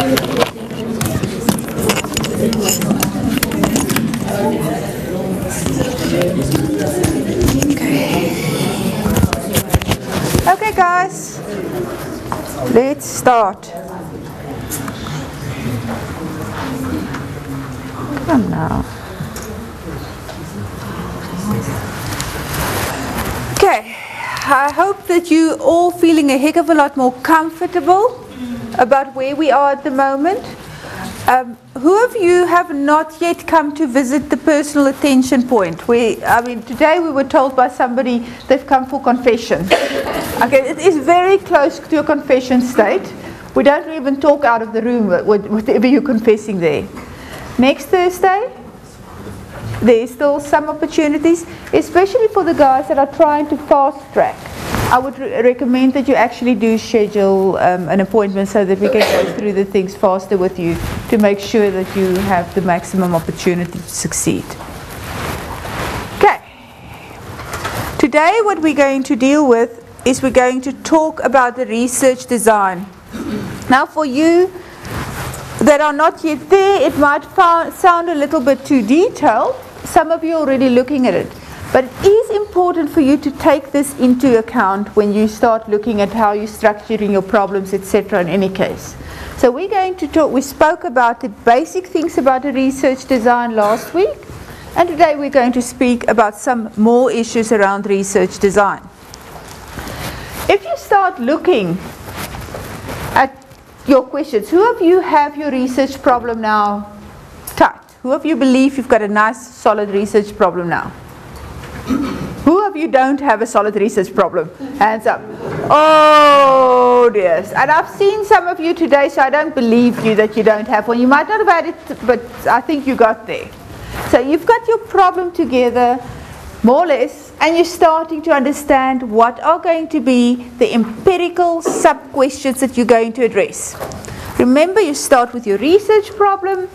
Okay guys, let's start. Come now. Okay, I hope that you all feeling a heck of a lot more comfortable about where we are at the moment. Who of you have not yet come to visit the personal attention point? Today we were told by somebody they've come for confession. Okay, it is very close to a confession state. We don't even talk out of the room whatever you're confessing there. Next Thursday, there's still some opportunities, especially for the guys that are trying to fast track. I would recommend that you actually do schedule an appointment so that we can go through the things faster with you to make sure that you have the maximum opportunity to succeed. Okay. Today what we're going to deal with is we're going to talk about the research design. Now for you that are not yet there, it might sound a little bit too detailed. Some of you are already looking at it. But it is important for you to take this into account when you start looking at how you're structuring your problems, etc. in any case. So we're going to talk, we spoke about the basic things about the research design last week, and today we're going to speak about some more issues around research design. If you start looking at your questions, who of you have your research problem now tight? Who of you believe you've got a nice solid research problem now? Who of you don't have a solid research problem? Hands up. Oh dear. And I've seen some of you today, so I don't believe you that you don't have one. You might not have had it, but I think you got there. So you've got your problem together, more or less, and you're starting to understand what are going to be the empirical sub-questions that you're going to address. Remember, you start with your research problem.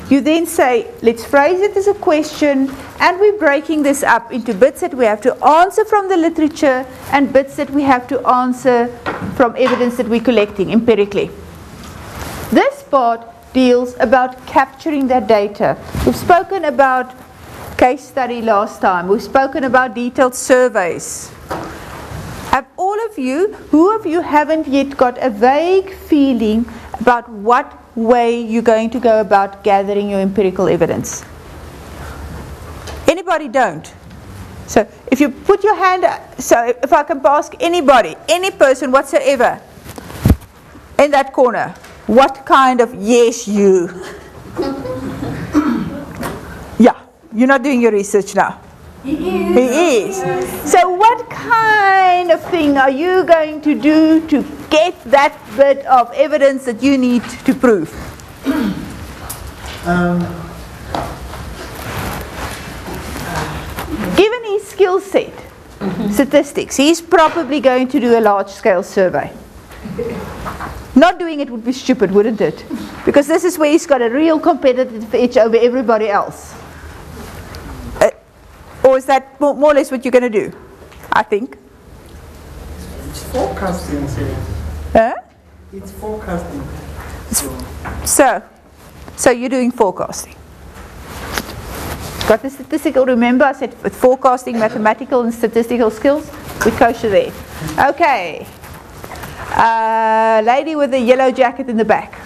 You then say, let's phrase it as a question, and we're breaking this up into bits that we have to answer from the literature and bits that we have to answer from evidence that we're collecting empirically. This part deals about capturing that data. We've spoken about case study last time. We've spoken about detailed surveys. Have all of you, who of you haven't yet got a vague feeling about what way you're going to go about gathering your empirical evidence? Anybody don't? So if you put your hand up, so if I can ask anybody, any person whatsoever in that corner, what kind of yes you? Yeah, you're not doing your research now. He is. So what kind of thing are you going to do to get that bit of evidence that you need to prove? Given his skill set, statistics, he's probably going to do a large-scale survey. Not doing it would be stupid, wouldn't it? Because this is where he's got a real competitive edge over everybody else. Or is that more or less what you're going to do? I think. It's forecasting. Huh? It's forecasting. So you're doing forecasting. Got the statistical, remember I said with forecasting, mathematical and statistical skills, we kosher there. Okay. Lady with the yellow jacket in the back.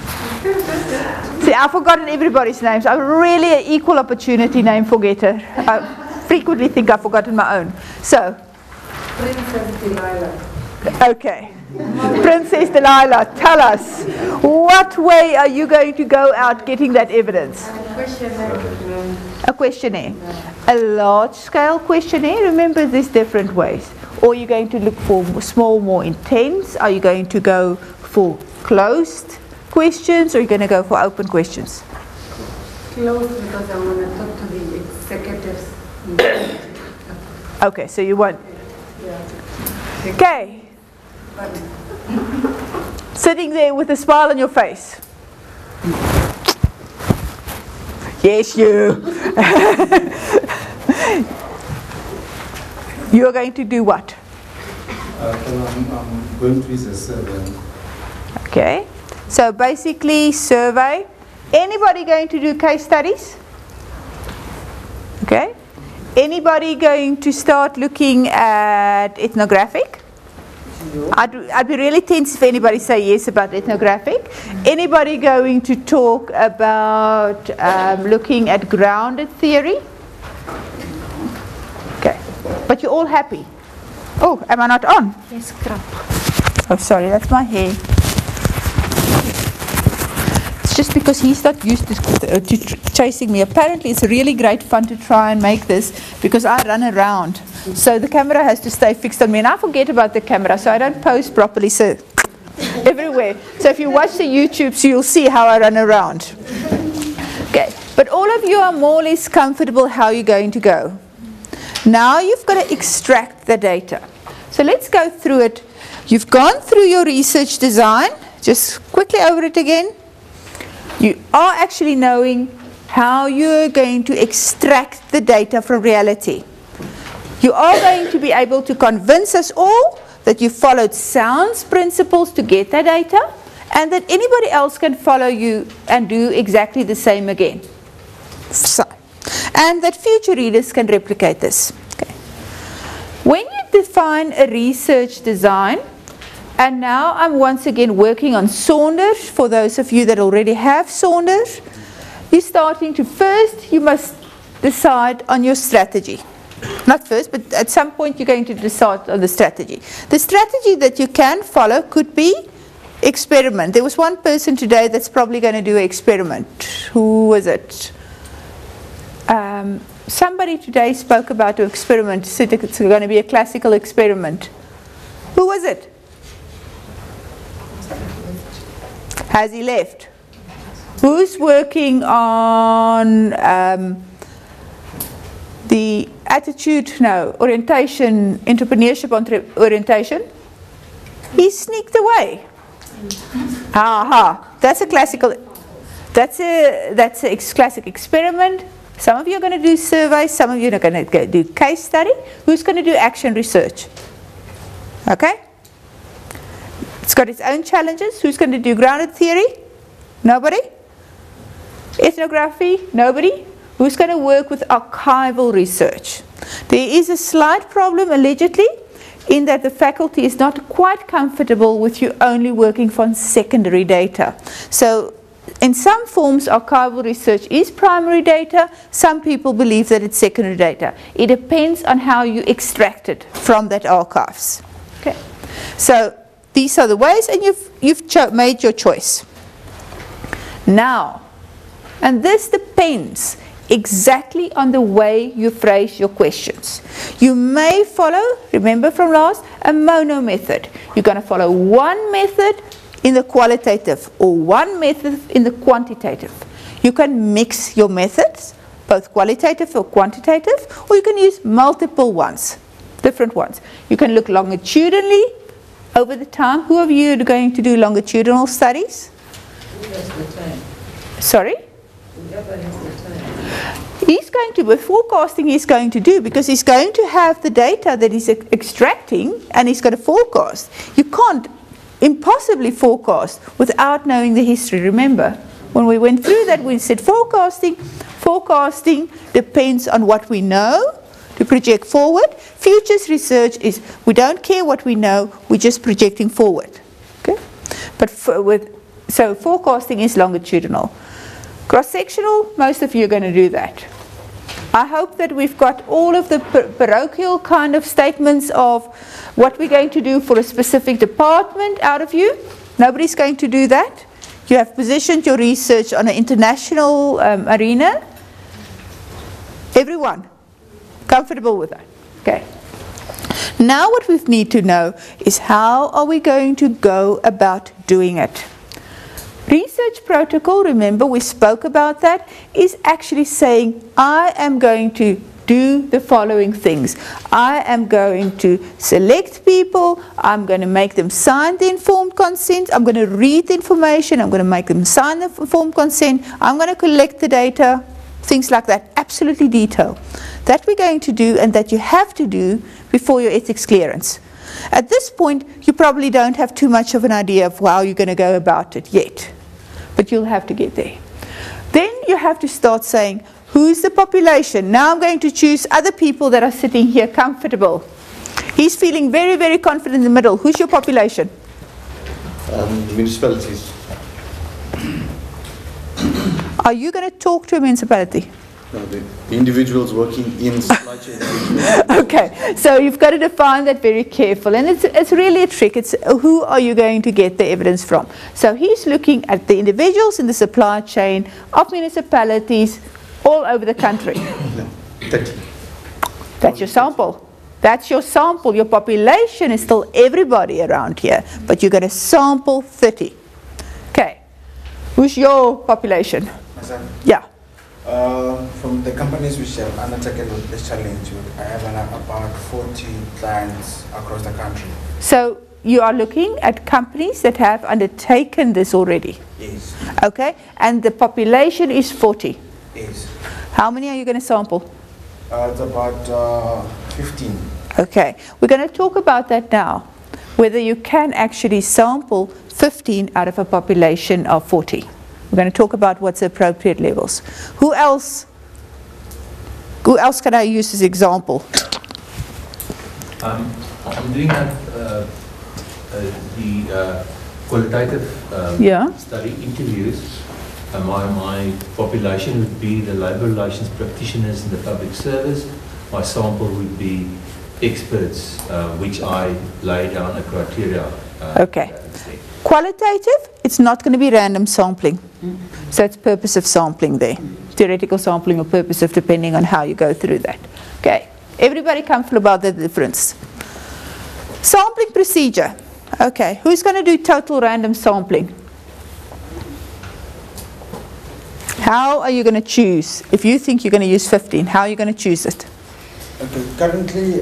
See, I've forgotten everybody's names. I'm really an equal opportunity name forgetter. I frequently think I've forgotten my own. So. Princess Delilah. Okay. Princess Delilah, tell us, what way are you going to go out getting that evidence? A questionnaire. A large-scale questionnaire. Remember, there's different ways. Or you're going to look for small, more intense. Are you going to go for closed questions, or are you going to go for open questions? Closed, because I want to talk to the executives. Okay, so you want. Okay. Sitting there with a smile on your face. Yes, you. You are going to do what? I'm going to use a survey. Okay. So basically survey. Anybody going to do case studies? Okay. Anybody going to start looking at ethnographic? I'd be really tense if anybody say yes about ethnographic. Anybody going to talk about looking at grounded theory? Okay. But you're all happy. Oh, am I not on? Yes, crap. Oh, sorry, that's my hair. It's just because he's not used to chasing me. Apparently, it's really great fun to try and make this because I run around. So the camera has to stay fixed on me. And I forget about the camera, so I don't pose properly. So everywhere. So if you watch the YouTubes, you'll see how I run around. Okay. But all of you are more or less comfortable how you're going to go. Now you've got to extract the data. So let's go through it. You've gone through your research design. Just quickly over it again. You are actually knowing how you're going to extract the data from reality. You are going to be able to convince us all that you followed sound principles to get that data and that anybody else can follow you and do exactly the same again. So, and that future readers can replicate this. Okay. When you define a research design, and now I'm once again working on Saunders, for those of you that already have Saunders, you're starting to first, you must decide on your strategy. Not first, but at some point you're going to decide on the strategy. The strategy that you can follow could be experiment. There was one person today that's probably going to do an experiment. Who was it? Somebody today spoke about an experiment, said it's going to be a classical experiment. Who was it? Has he left? Who's working on the orientation, entrepreneurship orientation? He sneaked away. Aha, that's a classical, that's a classic experiment. Some of you are going to do surveys, some of you are going to do case study. Who's going to do action research? Okay? It's got its own challenges. Who's going to do grounded theory? Nobody? Ethnography? Nobody? Who's going to work with archival research? There is a slight problem, allegedly, in that the faculty is not quite comfortable with you only working from secondary data. So, in some forms, archival research is primary data. Some people believe that it's secondary data. It depends on how you extract it from that archives. Okay. So, these are the ways, and you've made your choice. Now, and this depends exactly on the way you phrase your questions. You may follow, remember from last, a mono method. You're going to follow one method in the qualitative or one method in the quantitative. You can mix your methods, both qualitative or quantitative, or you can use multiple ones, different ones. You can look longitudinally over the time. Who of you are going to do longitudinal studies? Sorry? He's going to, with forecasting he's going to do, because he's going to have the data that he's extracting and he's got to forecast. You can't impossibly forecast without knowing the history. Remember, when we went through that, we said forecasting depends on what we know to project forward. Futures research is we don't care what we know, we're just projecting forward. Okay? But so forecasting is longitudinal. Cross-sectional, most of you are going to do that. I hope that we've got all of the parochial kind of statements of what we're going to do for a specific department out of you. Nobody's going to do that. You have positioned your research on an international arena. Everyone comfortable with that? Okay. Now what we need to know is how are we going to go about doing it? Research protocol, remember we spoke about that, is actually saying I am going to do the following things. I am going to select people, I'm going to make them sign the informed consent, I'm going to read the information, I'm going to make them sign the informed consent, I'm going to collect the data, things like that, absolutely detailed. That we're going to do and that you have to do before your ethics clearance. At this point, you probably don't have too much of an idea of how you're going to go about it yet, but you'll have to get there. Then you have to start saying, who's the population? Now I'm going to choose other people that are sitting here comfortable. He's feeling very, very confident in the middle. Who's your population? Municipalities. Are you going to talk to a municipality? No, the individuals working in supply chain. Okay, so you've got to define that very careful, and it's really a trick. It's who are you going to get the evidence from? So he's looking at the individuals in the supply chain of municipalities all over the country. No, 30. That's your sample. That's your sample. Your population is still everybody around here, but you're going to sample 30. Okay, who's your population? Myself. Yeah. From the companies which have undertaken this challenge, I have about 40 clients across the country. So you are looking at companies that have undertaken this already? Yes. Okay, and the population is 40? Yes. How many are you going to sample? It's about 15. Okay, we're going to talk about that now, whether you can actually sample 15 out of a population of 40. We're going to talk about what's the appropriate levels. Who else can I use as example? I'm doing the qualitative study interviews. My population would be the labour relations practitioners in the public service. My sample would be experts, which I lay down a criteria. Okay. Qualitative, it's not going to be random sampling. So it's purposive sampling there. Theoretical sampling or purposive, depending on how you go through that. Okay. Everybody comfortable about the difference? Sampling procedure. Okay. Who's going to do total random sampling? How are you going to choose? If you think you're going to use 15, how are you going to choose it? Okay. Currently,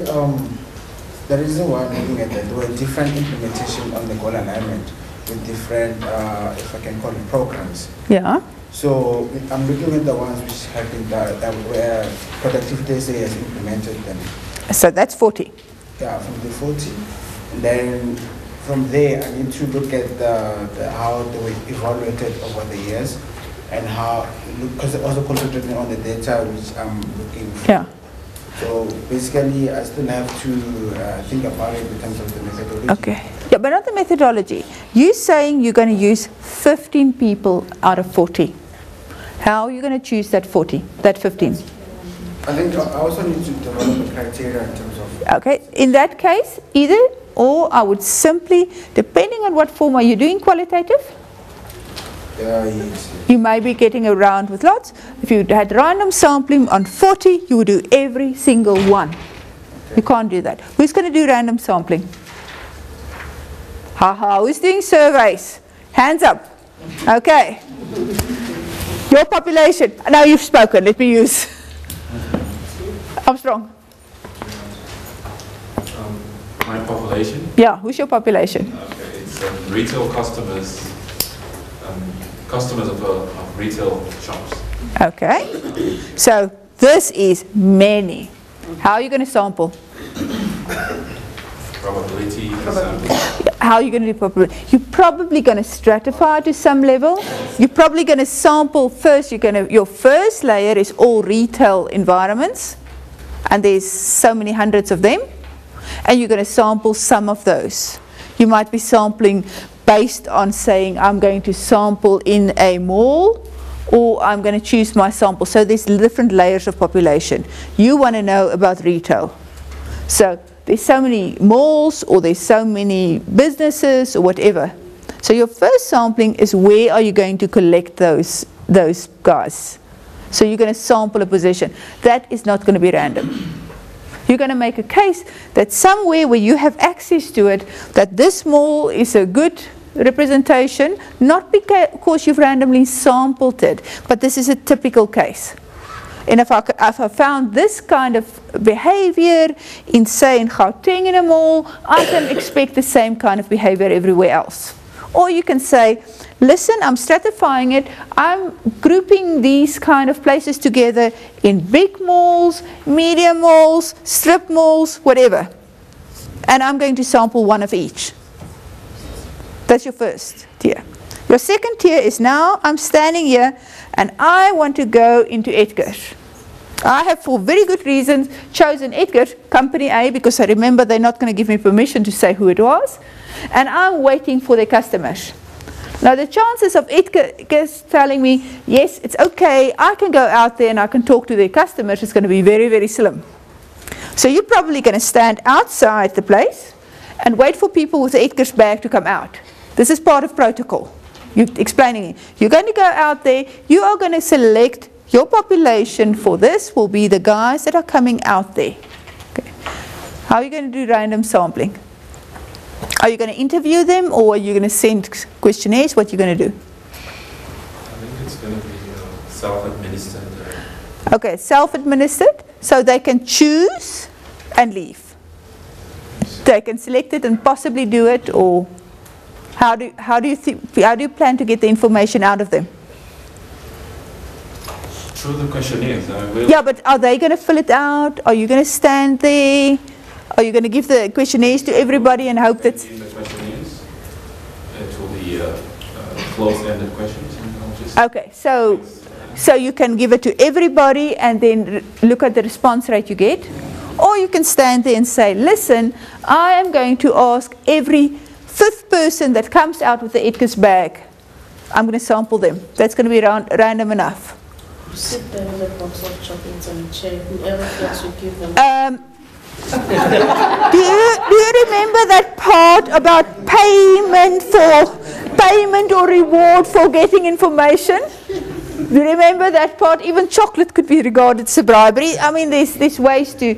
the reason why I'm looking at that, there were different implementation on the goal alignment with different, if I can call it, programs. Yeah. So I'm looking at the ones which have been done, where productivity SA has implemented them. So that's 40. Yeah, from the 40. And then from there, I need to look at how they were evaluated over the years, and how, because also concentrating on the data which I'm looking for. Yeah. So basically, I still have to think about it in terms of the methodology. Okay. Yeah, but not the methodology. You're saying you're going to use 15 people out of 40. How are you going to choose that 40, that 15? I think I also need to develop a criteria in terms of... Okay. In that case, either or I would simply, depending on what form are you doing qualitative? Yes. You may be getting around with lots. If you had random sampling on 40, you would do every single one. Okay. You can't do that. Who's going to do random sampling? Who's doing surveys? Hands up. Okay. Your population. Now you've spoken. Let me use. Armstrong. My population? Yeah, who's your population? Okay, it's retail customers. Customers of retail shops. Okay, so this is many. How are you going to sample? Probability sample. How are you going to do probability? You're probably going to stratify to some level. You're probably going to sample first. Your first layer is all retail environments, and there's so many hundreds of them, and you're going to sample some of those. You might be sampling based on saying I'm going to sample in a mall, or I'm going to choose my sample. So there's different layers of population. You want to know about retail. So there's so many malls, or there's so many businesses, or whatever. So your first sampling is where are you going to collect those guys. So you're going to sample a position. That is not going to be random. You're going to make a case that somewhere where you have access to it, that this mall is a good representation, not because you've randomly sampled it, but this is a typical case. And if I found this kind of behavior in, say, in Gauteng in a mall, I can expect the same kind of behavior everywhere else. Or you can say, listen, I'm stratifying it. I'm grouping these kind of places together in big malls, medium malls, strip malls, whatever. and I'm going to sample one of each. That's your first tier. Your second tier is now I'm standing here and I want to go into Edgar. I have, for very good reasons, chosen Edgar, company A, because I remember they're not going to give me permission to say who it was, and I'm waiting for their customers. Now the chances of Edgar telling me, yes, it's okay, I can go out there and I can talk to their customers, is going to be very, very slim. So you're probably going to stand outside the place and wait for people with the Edgar's bag to come out. This is part of protocol. You're explaining it. You're going to go out there, you are going to select your population for this will be the guys that are coming out there. Okay. How are you going to do random sampling? Are you going to interview them or are you going to send questionnaires? What are you going to do? I think it's going to be self-administered. Okay, self-administered, so they can choose and leave. They can select it and possibly do it, or how do you plan to get the information out of them? Through the questionnaires. Yeah, but are they going to fill it out? Are you going to stand there? Are you going to give the questionnaires to everybody and hope that... In the questionnaires, it will be closed-ended questions. And I'll just Okay, so you can give it to everybody and then look at the response rate you get. Or you can stand there and say, listen, I am going to ask every 5th person that comes out with the Edgar's bag. I'm going to sample them. That's going to be random enough. You sit there with a box of chocolates and a chair, whoever gets you give them. Do you remember that part about payment or reward for getting information? Do you remember that part? Even chocolate could be regarded as a bribery. I mean, there's ways to,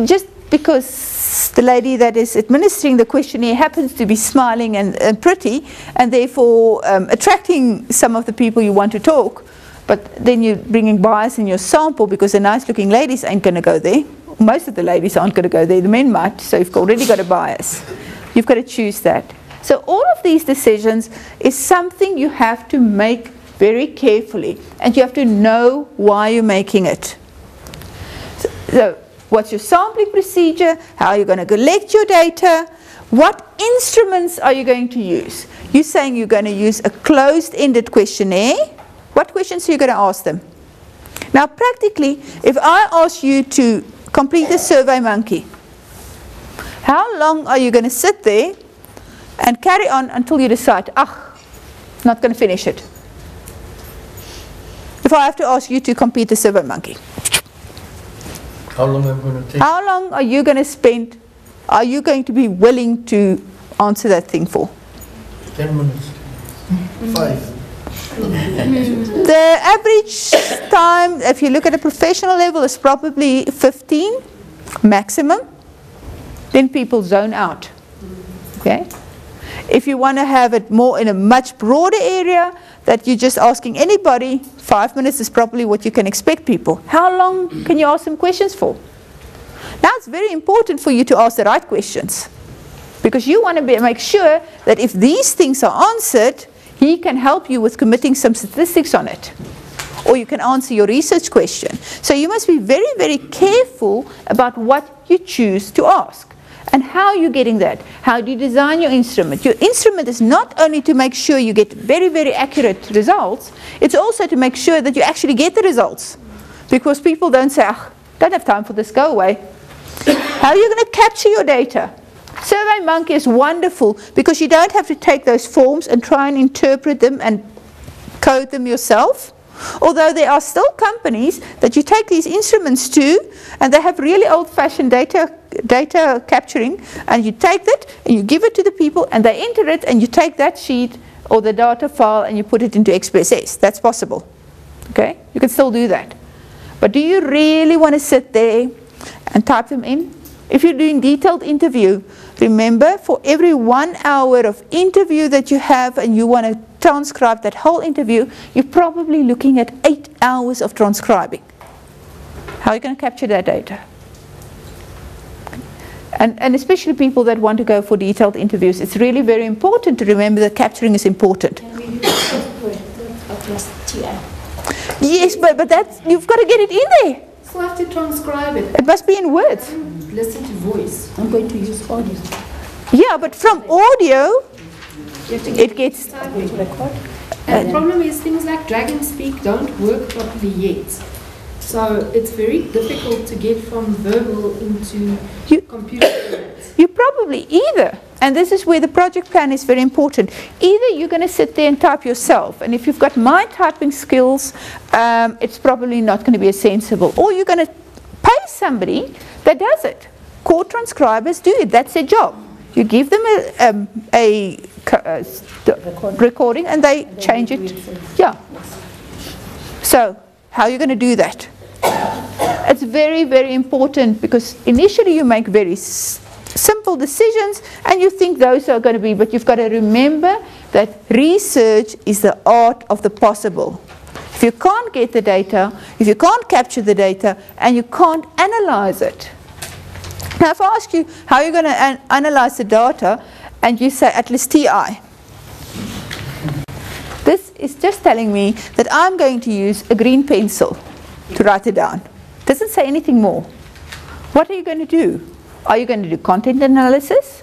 just because the lady that is administering the questionnaire happens to be smiling and pretty, and therefore attracting some of the people you want to talk, but then you're bringing bias in your sample because the nice-looking ladies ain't going to go there. Most of the ladies aren't going to go there. The men might, so you've already got a bias. You've got to choose that. So all of these decisions is something you have to make very carefully, and you have to know why you're making it. So what's your sampling procedure? How are you going to collect your data? What instruments are you going to use? You're saying you're going to use a closed-ended questionnaire. What questions are you going to ask them? Now practically, if I ask you to complete a survey monkey, how long are you going to sit there and carry on until you decide, not going to finish it? If I have to ask you to complete the survey monkey, how long am I going to take? How long are you going to spend? Are you going to be willing to answer that thing for? 10 minutes. 5. The average time, if you look at a professional level, is probably 15 maximum. Then people zone out. Okay. If you want to have it more in a much broader area, that you're just asking anybody, 5 minutes is probably what you can expect people. How long can you ask them questions for? Now it's very important for you to ask the right questions, because you want to make sure that if these things are answered, he can help you with committing some statistics on it, or you can answer your research question. So you must be very, very careful about what you choose to ask. And how you're getting that. How do you design your instrument? Your instrument is not only to make sure you get very, very accurate results, it's also to make sure that you actually get the results. Because people don't say, don't have time for this, go away. How are you going to capture your data? SurveyMonkey is wonderful because you don't have to take those forms and try and interpret them and code them yourself. Although there are still companies that you take these instruments to, and they have really old-fashioned data capturing, and you take that and you give it to the people and they enter it, and you take that sheet or the data file and you put it into XPSS. That's possible. Okay? You can still do that. But do you really want to sit there and type them in? If you're doing detailed interview, remember, for every 1 hour of interview that you have and you want to transcribe that whole interview, you're probably looking at 8 hours of transcribing. How are you going to capture that data? And especially people that want to go for detailed interviews, it's really very important to remember that capturing is important. Can we use software of last TI? Yes, but that's, you've got to get it in there. So I have to transcribe it. It must be in words. Listen to voice. I'm going to use audio. Yeah, but from audio, You have to it gets... type it. And the problem is things like drag and speak don't work properly yet. So it's very difficult to get from verbal into computer formats. You probably either, and this is where the project plan is very important, either you're going to sit there and type yourself, and if you've got my typing skills, it's probably not going to be as sensible, or you're going to pay somebody that does it. Court transcribers do it, that's their job. You give them a recording and they change it. Yeah. So, how are you going to do that? It's very, very important because initially you make very simple decisions and you think those are going to be, but you've got to remember that research is the art of the possible. If you can't get the data, if you can't capture the data, and you can't analyze it. Now if I ask you how are you going to analyze the data and you say Atlas TI, this is just telling me that I'm going to use a green pencil to write it down. Doesn't say anything more. What are you going to do? Are you going to do content analysis?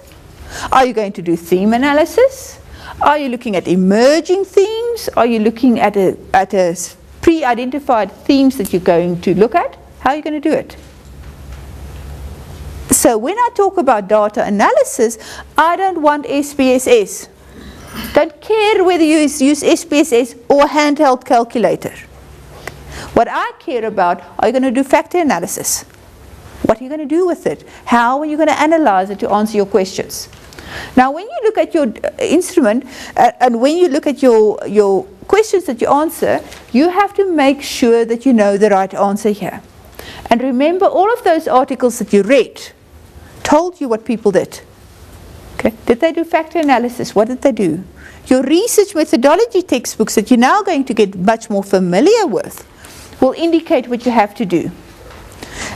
Are you going to do theme analysis? Are you looking at emerging themes? Are you looking at a pre-identified themes that you're going to look at? How are you going to do it? So when I talk about data analysis, I don't want SPSS. Don't care whether you use SPSS or a handheld calculator. What I care about, are you going to do factor analysis? What are you going to do with it? How are you going to analyze it to answer your questions? Now when you look at your instrument and when you look at your questions that you answer, you have to make sure that you know the right answer here. And remember, all of those articles that you read told you what people did. Okay. Did they do factor analysis? What did they do? Your research methodology textbooks that you're now going to get much more familiar with will indicate what you have to do.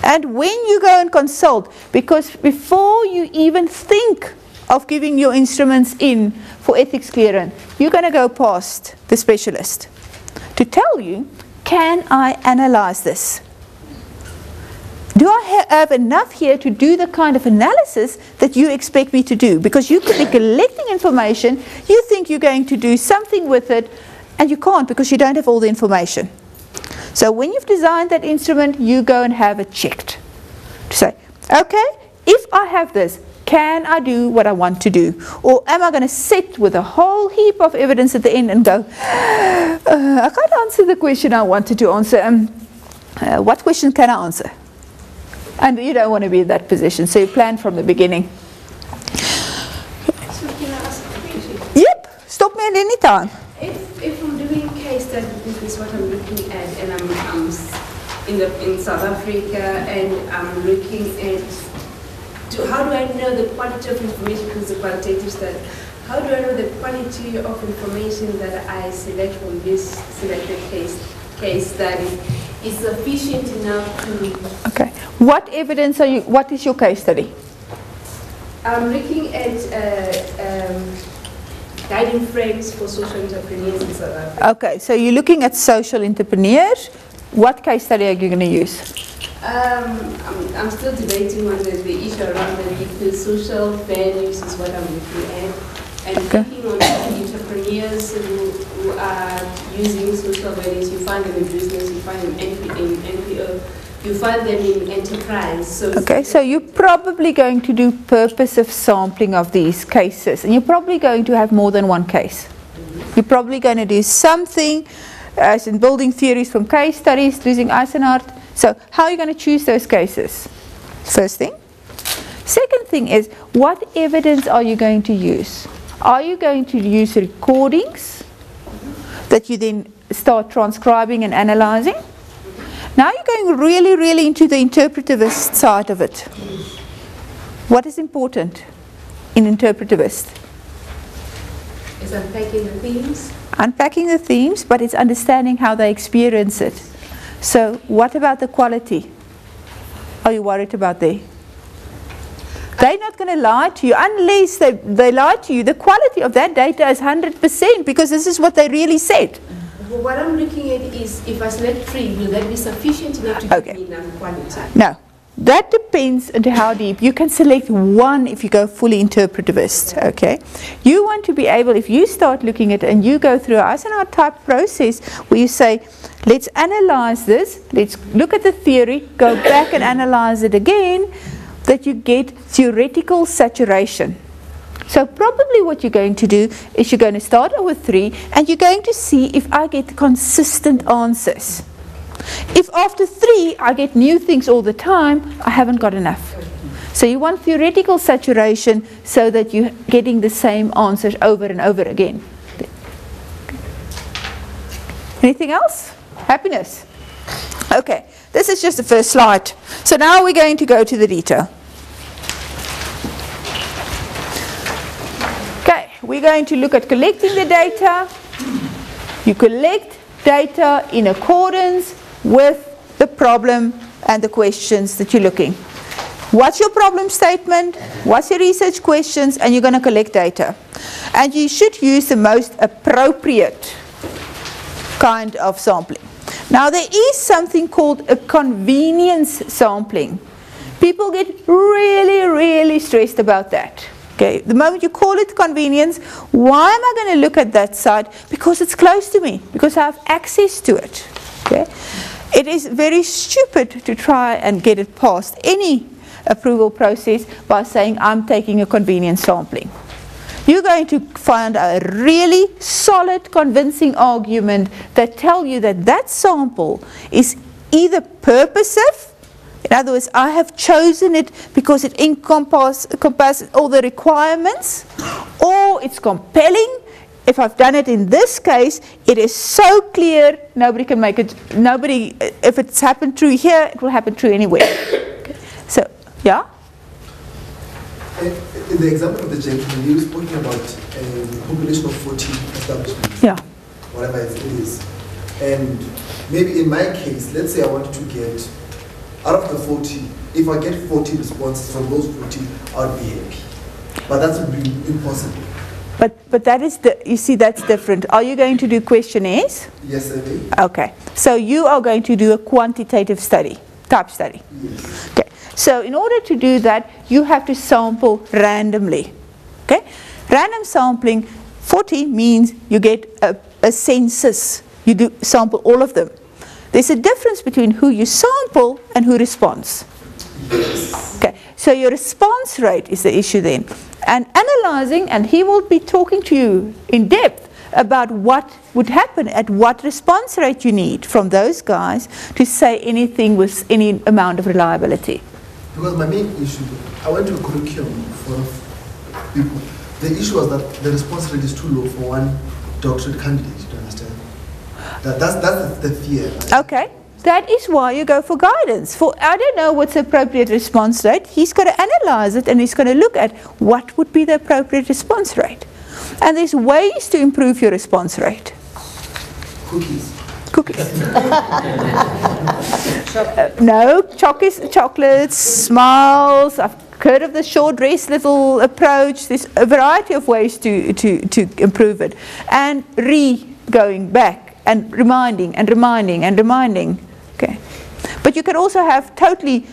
And when you go and consult, because before you even think of giving your instruments in for ethics clearance, you're going to go past the specialist to tell you, can I analyze this? Do I have enough here to do the kind of analysis that you expect me to do? Because you could be collecting information, you think you're going to do something with it, and you can't because you don't have all the information. So when you've designed that instrument, you go and have it checked. To say, okay, if I have this, can I do what I want to do? Or am I going to sit with a whole heap of evidence at the end and go, I can't answer the question I wanted to answer. What question can I answer? And you don't want to be in that position, so you plan from the beginning. So can I ask a question? Yep, stop me at any time. If I'm doing case study, this is what I'm looking at, and I'm in South Africa, and I'm looking at how do I know the quality of information, because it's a qualitative study. How do I know the quality of information that I select from this selected case study is sufficient enough to... Okay. What evidence are you, what is your case study? I'm looking at guiding frames for social entrepreneurs in South Africa. Okay, so you're looking at social entrepreneurs. What case study are you going to use? I'm still debating on the issue around the social values is what I'm looking at. And looking on entrepreneurs who are using social values, you find them in business, you find them in NPO, you find them in enterprise. So okay, so you're probably going to do purposive sampling of these cases, and you're probably going to have more than one case. You're probably going to do something, as in building theories from case studies, using Eisenhardt. So how are you going to choose those cases? First thing. Second thing is, what evidence are you going to use? Are you going to use recordings that you then start transcribing and analyzing? Now you're going really, really into the interpretivist side of it. What is important in interpretivist? Is unpacking the themes. Unpacking the themes, but it's understanding how they experience it. So what about the quality? Are you worried about that? They're not going to lie to you unless they lie to you. The quality of that data is 100% because this is what they really said. what I'm looking at is if I select 3, will that be sufficient enough to give Okay. me enough quality? No. That depends on how deep. You can select 1 if you go fully interpretivist, okay? You want to be able, if you start looking at it and you go through our type process where you say, let's analyze this, let's look at the theory, go back and analyze it again, that you get theoretical saturation. So probably what you're going to do is you're going to start with 3 and you're going to see if I get consistent answers. If after 3 I get new things all the time, I haven't got enough. So you want theoretical saturation so that you're getting the same answers over and over again. Anything else? Happiness. Okay, this is just the first slide. So now we're going to go to the detail. Okay, we're going to look at collecting the data. You collect data in accordance with the problem and the questions that you're looking. What's your problem statement? What's your research questions? And you're going to collect data. And you should use the most appropriate kind of sampling. Now there is something called a convenience sampling. People get really, really stressed about that. Okay, the moment you call it convenience, why am I going to look at that site? Because it's close to me, because I have access to it. Okay, it is very stupid to try and get it past any approval process by saying I'm taking a convenience sampling. You're going to find a really solid, convincing argument that tell you that that sample is either purposive. In other words, I have chosen it because it encompasses all the requirements, or it's compelling. If I've done it in this case, it is so clear, nobody can make it, if it's happened true here, it will happen true anywhere. Okay. So, yeah? In the example of the gentleman, he was talking about a population of 40 establishments, yeah, whatever it is. And maybe in my case, let's say I wanted to get, out of the 40, if I get 40 responses from those 40, I'd be happy. But that would be impossible. But that is you see, that's different. Are you going to do questionnaires? Yes, I will. Okay. So you are going to do a quantitative study, type study. Yes. Okay. So in order to do that, you have to sample randomly. Okay. Random sampling, 40 means you get a census. You do sample all of them. There's a difference between who you sample and who responds. Okay, so your response rate is the issue then. And analyzing, and he will be talking to you in depth about what would happen, at what response rate you need from those guys to say anything with any amount of reliability. Because my main issue, I went to a curriculum for people. The issue was that the response rate is too low for one doctorate candidate, do you understand? That's the fear. Okay. That is why you go for guidance. For I don't know what's the appropriate response rate. He's got to analyze it and he's going to look at what would be the appropriate response rate. And there's ways to improve your response rate. Cookies. No, chocolates, smiles. I've heard of the short dress little approach. There's a variety of ways to improve it. And going back and reminding. Okay. But you can also have totally,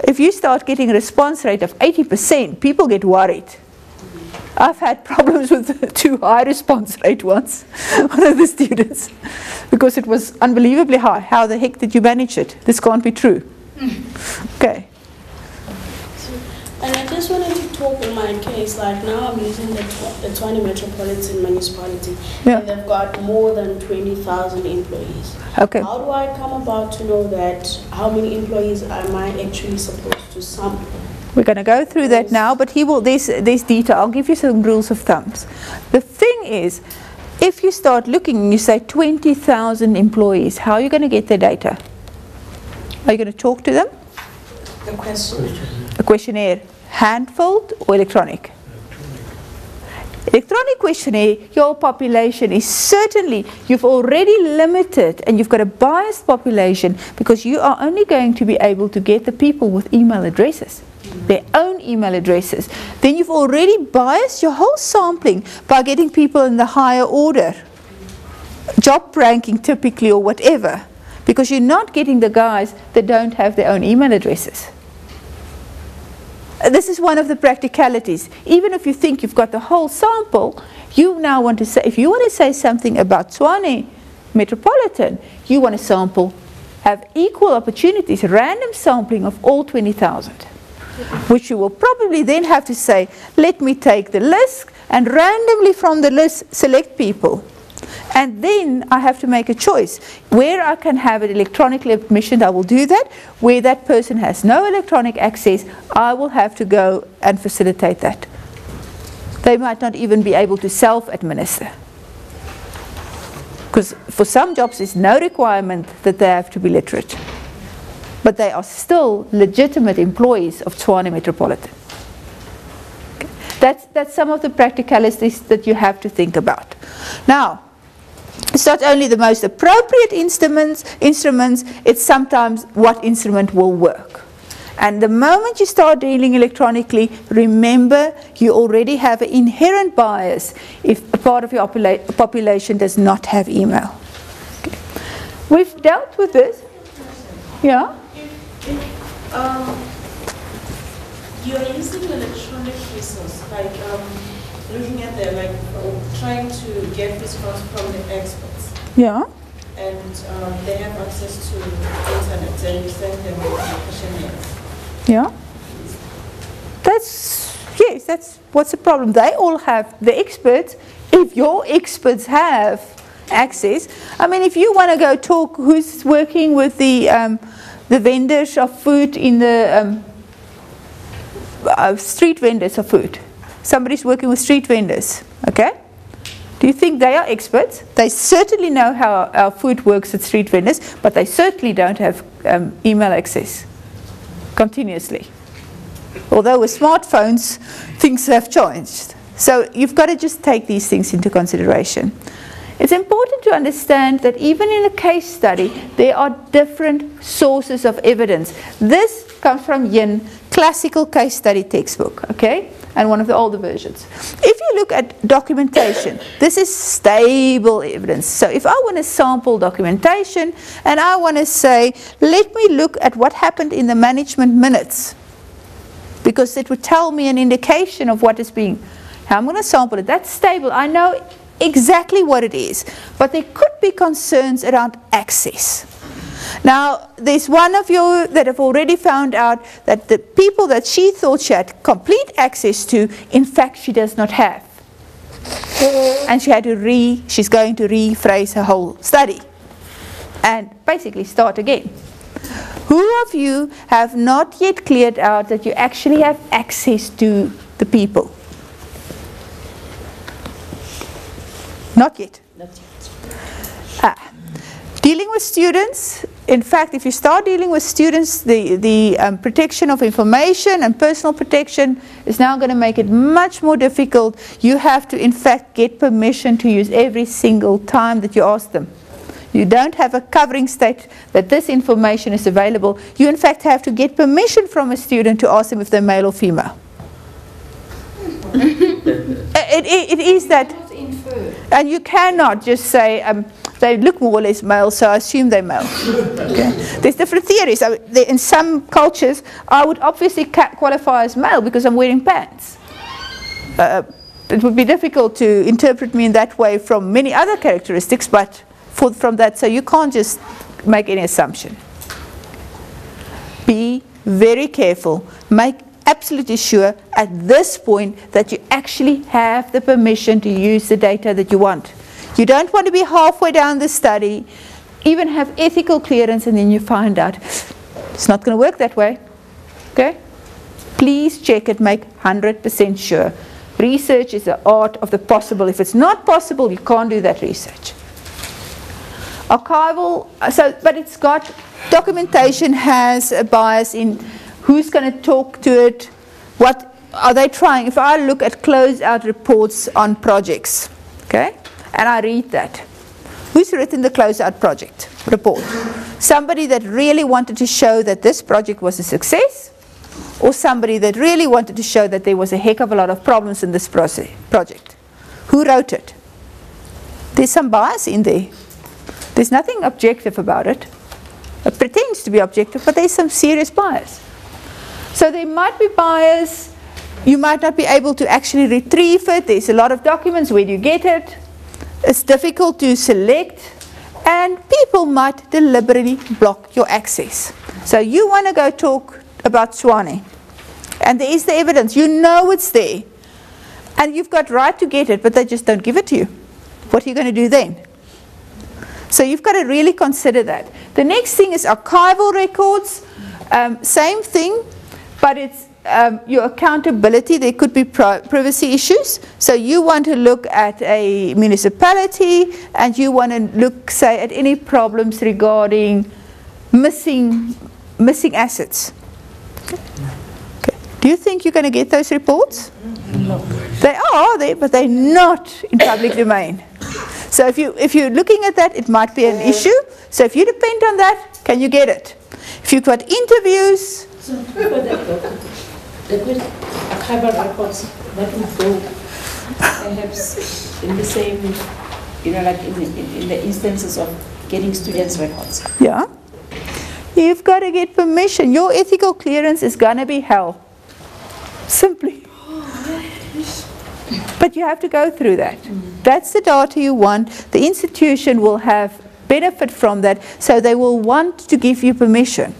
if you start getting a response rate of 80%, people get worried. I've had problems with a too high response rate once, one of the students, because it was unbelievably high. How the heck did you manage it? This can't be true. Okay. And I just wanted to talk in my case, like now I'm using the Tshwane Metropolitan Municipality, yeah. And they've got more than 20,000 employees. Okay. How do I come about to know that, how many employees am I actually supposed to sample? We're going to go through that now, but there's detail. I'll give you some rules of thumbs. The thing is, if you start looking and you say 20,000 employees, how are you going to get the data? Are you going to talk to them? A questionnaire. A questionnaire, hand-filled or electronic? Electronic questionnaire, your population is certainly, you've already limited and you've got a biased population because you are only going to be able to get the people with email addresses, their own email addresses. Then you've already biased your whole sampling by getting people in the higher order. job ranking typically or whatever, because you're not getting the guys that don't have their own email addresses. This is one of the practicalities. Even if you think you've got the whole sample, you now want to say, if you want to say something about Tshwane Metropolitan, you want to sample, have equal opportunities, random sampling of all 20,000, which you will probably then have to say, let me take the list and randomly from the list select people. And then I have to make a choice. Where I can have it electronically admission, I will do that. Where that person has no electronic access, I will have to go and facilitate that. They might not even be able to self-administer. Because for some jobs, there's no requirement that they have to be literate. But they are still legitimate employees of Tshwane Metropolitan. Okay. That's some of the practicalities that you have to think about. Now, it's not only the most appropriate instruments, it's sometimes what instrument will work. And the moment you start dealing electronically, remember you already have an inherent bias if a part of your population does not have email. Okay. We've dealt with this. Yeah? You are using electronic resource, like looking at the, trying to get response from the experts. Yeah. And they have access to internet, and you send them questionnaires. Yeah. That's what's the problem. They all have the experts. If your experts have access, I mean, if you want to go talk who's working with the vendors of food in the street vendors of food. Somebody's working with street vendors, okay? Do you think they are experts? They certainly know how our food works at street vendors, but they certainly don't have email access continuously. Although with smartphones, things have changed. So you've got to just take these things into consideration. It's important to understand that even in a case study, there are different sources of evidence. This comes from Yin, classical case study textbook, okay? And one of the older versions. If you look at documentation, this is stable evidence. So if I want to sample documentation and I want to say, let me look at what happened in the management minutes, because it would tell me an indication of what is being, how I'm going to sample it. That's stable. I know exactly what it is. But there could be concerns around access. Now, there's one of you that have already found out that the people that she thought she had complete access to, in fact, she does not have. And she had to she's going to rephrase her whole study and basically start again. Who of you have not yet cleared out that you actually have access to the people? Not yet. Not yet. Dealing with students, in fact, if you start dealing with students, the protection of information and personal protection is now going to make it much more difficult. You have to, in fact, get permission to use every single time that you ask them. You don't have a covering state that this information is available. You, in fact, have to get permission from a student to ask them if they're male or female. It is that. And you cannot just say, they look more or less male, so I assume they're male. Okay. There's different theories. In some cultures, I would obviously qualify as male because I'm wearing pants. It would be difficult to interpret me in that way from many other characteristics, but from that, so you can't just make any assumption. Be very careful. Make absolutely sure at this point that you actually have the permission to use the data that you want. You don't want to be halfway down the study, even have ethical clearance, and then you find out it's not going to work that way. Okay? Please check it, make 100% sure. Research is the art of the possible. If it's not possible, you can't do that research. Archival, but it's got, documentation has a bias in who's going to talk to it, what are they trying. If I look at closed-out reports on projects, okay, and I read that, who's written the closed-out project report? Somebody that really wanted to show that this project was a success, or somebody that really wanted to show that there was a heck of a lot of problems in this project? Who wrote it? There's some bias in there. There's nothing objective about it. It pretends to be objective, but there's some serious bias. So there might be bias. You might not be able to actually retrieve it. There's a lot of documents. Where do you get it? It's difficult to select. And people might deliberately block your access. So you want to go talk about Swane. And there is the evidence. You know it's there. And you've got right to get it, but they just don't give it to you. What are you going to do then? So you've got to really consider that. The next thing is archival records. Same thing, but it's your accountability. There could be privacy issues. So you want to look at a municipality, and you want to look, say, at any problems regarding missing assets. Okay. Do you think you're going to get those reports? No. They are there, but they're not in public domain. So if you're looking at that, it might be an issue. So if you depend on that, can you get it? If you've got interviews. So the good archival records that would go perhaps in the same, like in the instances of getting students' records. Yeah. You've got to get permission. Your ethical clearance is going to be hell. Simply. But you have to go through that. That's the data you want. The institution will have benefit from that, so they will want to give you permission.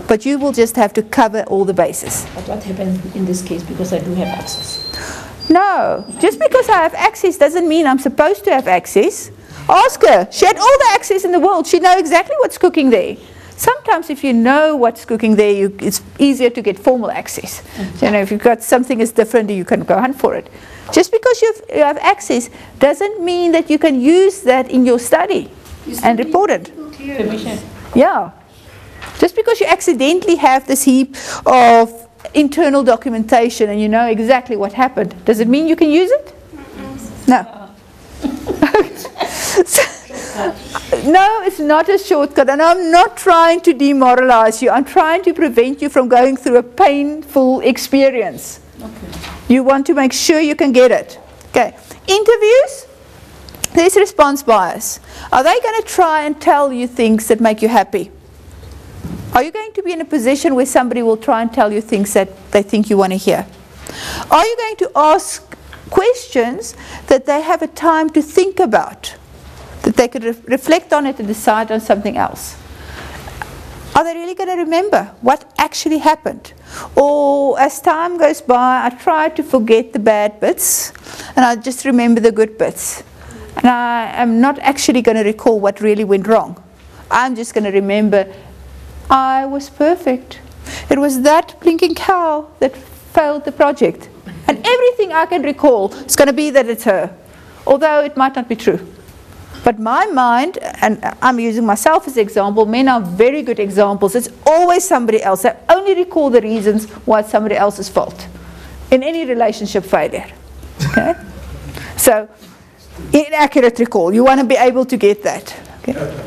But you will just have to cover all the bases. But what happened in this case, because I do have access? No, just because I have access doesn't mean I'm supposed to have access. Ask her. She had all the access in the world. She knows exactly what's cooking there. Sometimes if you know what's cooking there, it's easier to get formal access. So, if you've got something that's different, you can go hunt for it. Just because you have access doesn't mean that you can use that in your study and report it. Permission. Yeah. Just because you accidentally have this heap of internal documentation and you know exactly what happened, does it mean you can use it? No. No, it's not a shortcut, and I'm not trying to demoralize you. I'm trying to prevent you from going through a painful experience. Okay. You want to make sure you can get it. Okay. Interviews, there's response bias. Are they going to try and tell you things that make you happy? Are you going to be in a position where somebody will try and tell you things that they think you want to hear? Are you going to ask questions that they have a time to think about? That they could reflect on it and decide on something else? Are they really going to remember what actually happened? Or as time goes by, I try to forget the bad bits and I just remember the good bits. And I am not actually going to recall what really went wrong. I'm just going to remember I was perfect. It was that blinking cow that failed the project. And everything I can recall is going to be that it's her, although it might not be true. But my mind, and I'm using myself as an example, men are very good examples. It's always somebody else. I only recall the reasons why it's somebody else's fault in any relationship failure. Okay? So, inaccurate recall. You want to be able to get that. Okay?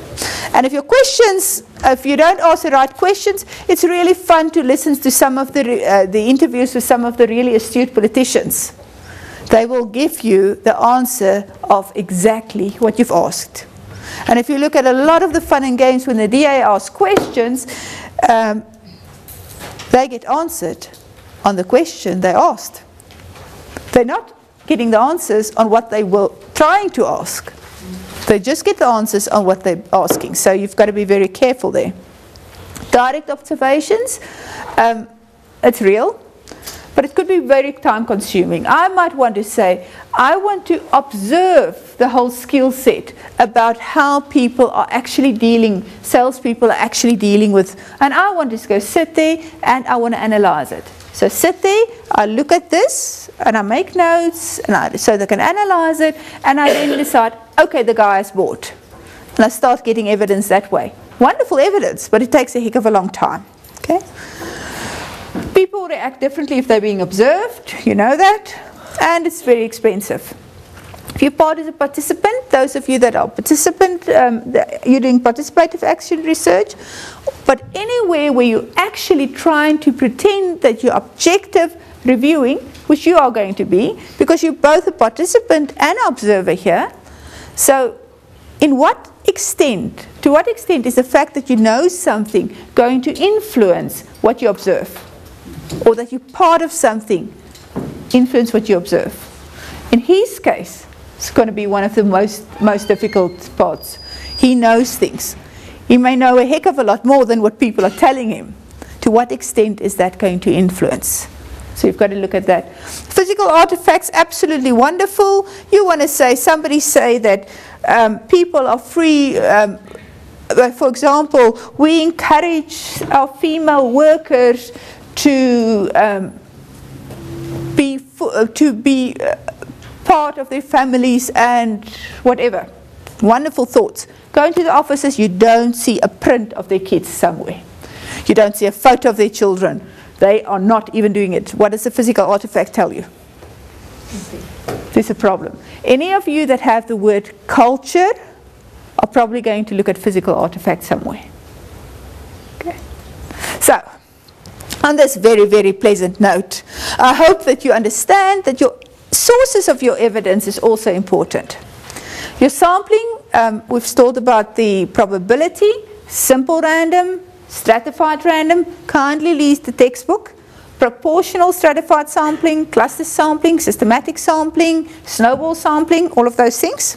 And if your questions, if you don't ask the right questions, it's really fun to listen to some of the interviews with some of the really astute politicians. They will give you the answer of exactly what you've asked. And if you look at a lot of the fun and games when the DA asks questions, they get answered on the question they asked. They're not getting the answers on what they were trying to ask. They just get the answers on what they're asking. So you've got to be very careful there. Direct observations, it's real. But it could be very time consuming. I might want to say, I want to observe the whole skill set about how people are actually dealing, salespeople are actually dealing with, and I want to go sit there and I want to analyze it. So sit there, I look at this and I make notes and so they can analyze it, and I then decide, okay, the guy is bought. And I start getting evidence that way. Wonderful evidence, but it takes a heck of a long time. Okay? People react differently if they're being observed, you know that, and it's very expensive. If you're part as a participant, those of you that are participant, you're doing participative action research, but anywhere where you're actually trying to pretend that you're objective reviewing, which you are going to be, because you're both a participant and observer here, So to what extent is the fact that you know something going to influence what you observe? Or that you're part of something influence what you observe? In his case, it's going to be one of the most difficult parts. He knows things. He may know a heck of a lot more than what people are telling him. To what extent is that going to influence? So you've got to look at that. Physical artifacts, absolutely wonderful. You want to say, somebody say that people are free. For example, we encourage our female workers to be part of their families and whatever. Wonderful thoughts. Go into the offices, you don't see a print of their kids somewhere. You don't see a photo of their children. They are not even doing it. What does the physical artifact tell you? There's a problem. Any of you that have the word culture are probably going to look at physical artifacts somewhere. Okay. So, on this very, very pleasant note, I hope that you understand that your sources of your evidence is also important. Your sampling, we've talked about the probability, simple random, stratified random, kindly read the textbook, proportional stratified sampling, cluster sampling, systematic sampling, snowball sampling, all of those things.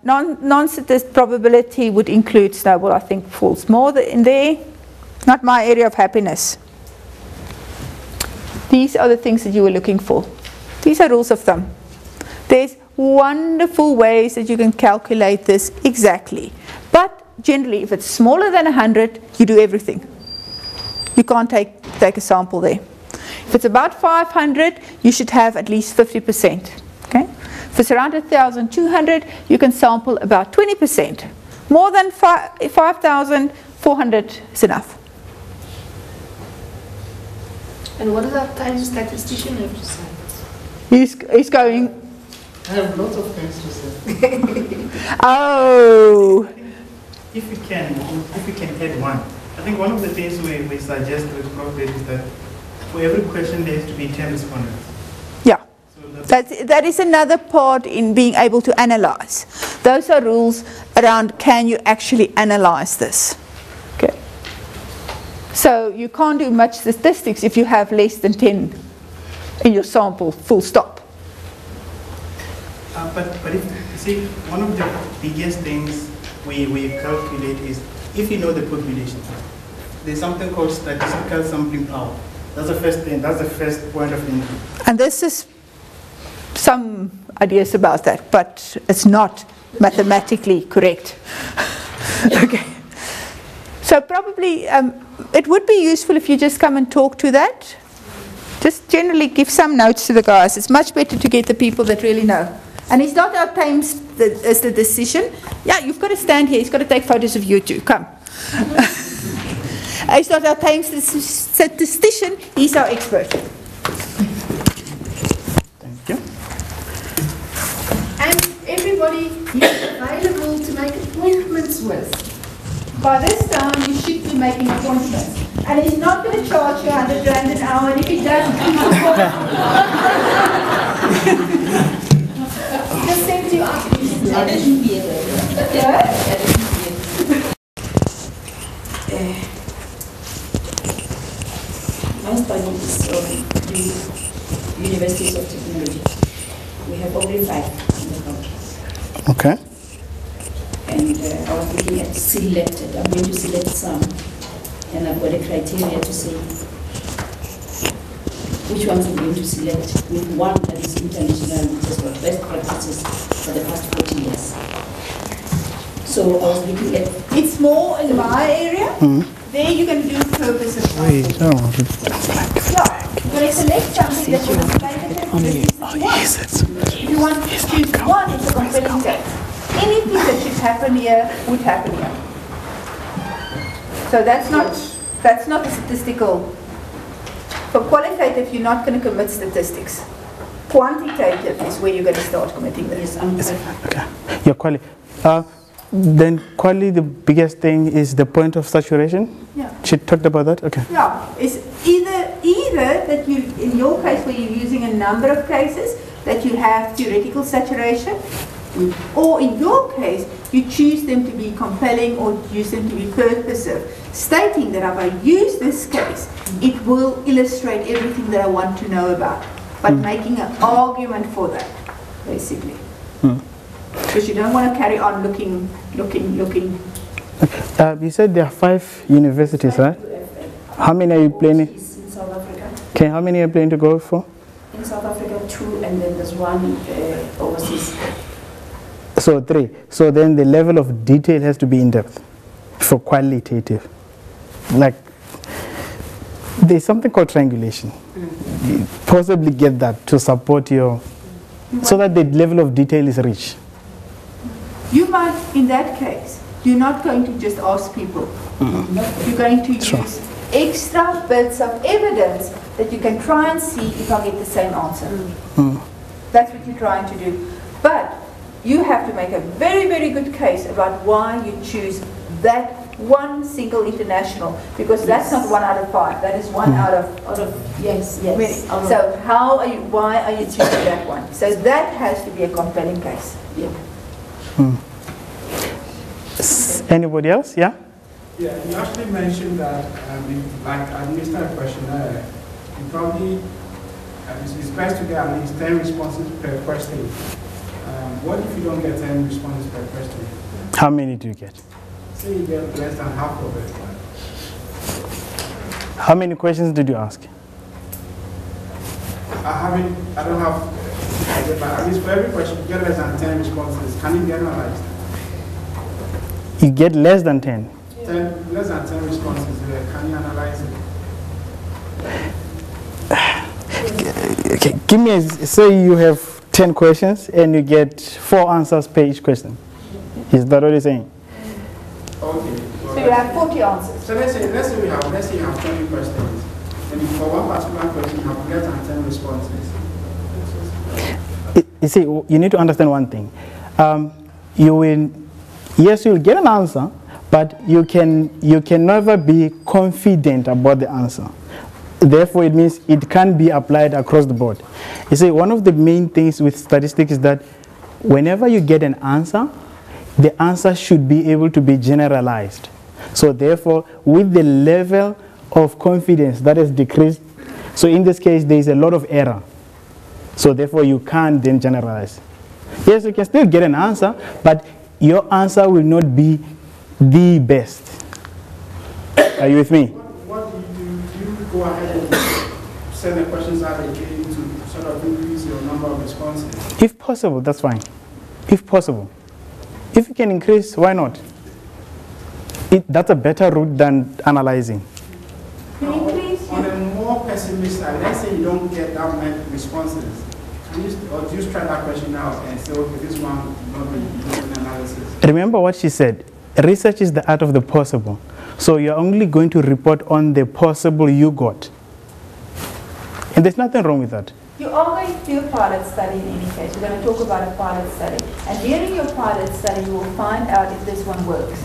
Non-statistic probability would include snowball, I think falls more in there. Not my area of happiness. These are the things that you were looking for. These are rules of thumb. There's wonderful ways that you can calculate this exactly. But generally, if it's smaller than 100, you do everything. You can't take a sample there. If it's about 500, you should have at least 50%. Okay? If it's around 1,200, you can sample about 20%. More than 5,400 is enough. And what does our time statistician have to say? He's going. I have lots of things to say. Oh. If we can add one. I think one of the things we suggest with Prof is that for every question there has to be 10 respondents. Yeah. So that is another part in being able to analyze. Those are rules around can you actually analyze this. Okay. So you can't do much statistics if you have less than 10 in your sample, full stop. But if, you see, one of the biggest things we calculate is if you know the population, there's something called statistical sampling power. That's the first thing. That's the first point of entry. And this is some ideas about that, but it's not mathematically correct. Okay. So probably it would be useful if you just come and talk to that. Just generally give some notes to the guys. It's much better to get the people that really know. And it's not our time as the decision. Yeah, you've got to stand here. He's got to take photos of you too. Come. It's not our time statistician. He's our expert. Thank you. And everybody is available to make appointments with. By this time, you should be making appointments. And he's not going to charge you 100 rand an hour. And if he doesn't, just send you up. My study is the universities of technology. We have only 5 in the country. Okay. And I was looking at selected. I'm going to select some. And I've got a criteria to say which ones I'm going to select with one that is international, which has got best practices for the past 40 years. So I was looking at... It's more in my area. There you can do purpose of Wait, no. Yeah, you're going to select something that will explain the characteristics you want. If you want to choose one, it's a compelling case. Anything that should happen here would happen here. So that's not a statistical. For qualitative, you're not going to commit statistics. Quantitative is where you're going to start committing them. Yes, I'm Okay. Your quality. Then quality, the biggest thing is the point of saturation. Yeah. She talked about that. Okay. Yeah. It's either that you, in your case where you're using a number of cases, that you have theoretical saturation, or in your case, you choose them to be compelling or use them to be purposive, stating that if I use this case, it will illustrate everything that I want to know about, but making an argument for that, basically. Because you don't want to carry on looking. You said there are 5 universities, right? How many are you planning? In South Africa. Okay, how many are you planning to go for? In South Africa, 2, and then there's 1 overseas. So 3. So then the level of detail has to be in depth for qualitative. Like, there's something called triangulation. You possibly get that to support your, so that the level of detail is rich. You might, in that case, you're not going to just ask people. You're going to use extra bits of evidence that you can try and see if I get the same answer. That's what you're trying to do. But you have to make a very, very good case about why you choose that one single international, because that's not 1 out of 5. That is 1 out of yes. many. So how are you? Why are you choosing that one? So that has to be a compelling case. Yeah. Anybody else? Yeah. Yeah, you actually mentioned that, like administer a questionnaire, you probably, it's best to get at least 10 responses per question. What if you don't get 10 responses per question? How many do you get? Say you get less than half of it. How many questions did you ask? I don't have, but at least for every question, you get less than 10 responses. Can it be analyzed? You get less than 10? Less than 10 responses. Can you analyze it? Okay, give me, say you have 10 questions and you get 4 answers per each question. Is that what you're saying? Okay. So you have 40 answers. So let's say you have 20 questions. And for one particular question, you have less than 10 responses. You see, you need to understand one thing. Yes, you'll get an answer, but you can never be confident about the answer. Therefore, it means it can be applied across the board. You see, one of the main things with statistics is that whenever you get an answer, the answer should be able to be generalized. So therefore, with the level of confidence that is decreased, so in this case, there is a lot of error. So therefore, you can't then generalize. Yes, you can still get an answer, but your answer will not be the best. Are you with me? What do you do? Do you go ahead and send the questions out again to sort of increase your number of responses? If possible, that's fine. If possible. If you can increase, why not? That's a better route than analyzing. On a more pessimistic side, let's say you don't get that many responses. Or do you try that question out and say, okay, this one not really doing analysis? Remember what she said. Research is the art of the possible. So you're only going to report on the possible you got. And there's nothing wrong with that. You are going to do a pilot study in any case. We're going to talk about a pilot study. And during your pilot study, you will find out if this one works.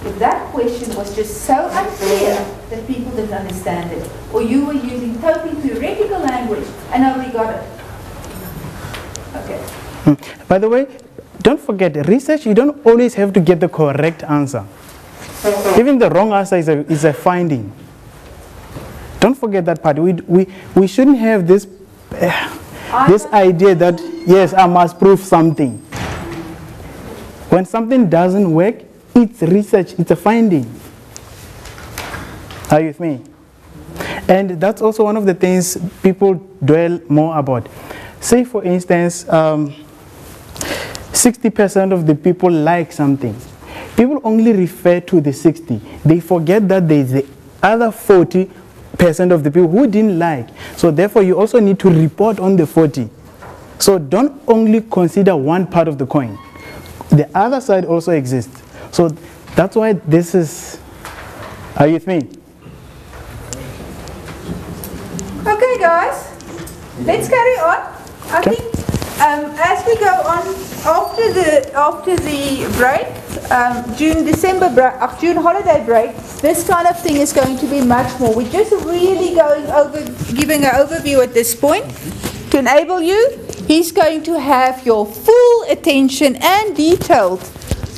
If that question was just so unclear that people didn't understand it, or you were using totally theoretical language and nobody got it. Okay. By the way, don't forget, research, you don't always have to get the correct answer. Even the wrong answer is a finding. Don't forget that part. We shouldn't have this idea that, yes, I must prove something. When something doesn't work, it's research, it's a finding. Are you with me? And that's also one of the things people dwell more about. Say, for instance, 60% of the people like something. People only refer to the 60. They forget that there is the other 40% of the people who didn't like. So therefore, you also need to report on the 40. So don't only consider one part of the coin. The other side also exists. So that's why this is... Are you with me? Okay, guys. Let's carry on. I think as we go on after the break, June holiday break, this kind of thing is going to be much more. We're just really going over, giving an overview at this point to enable you He's going to have your full attention and detailed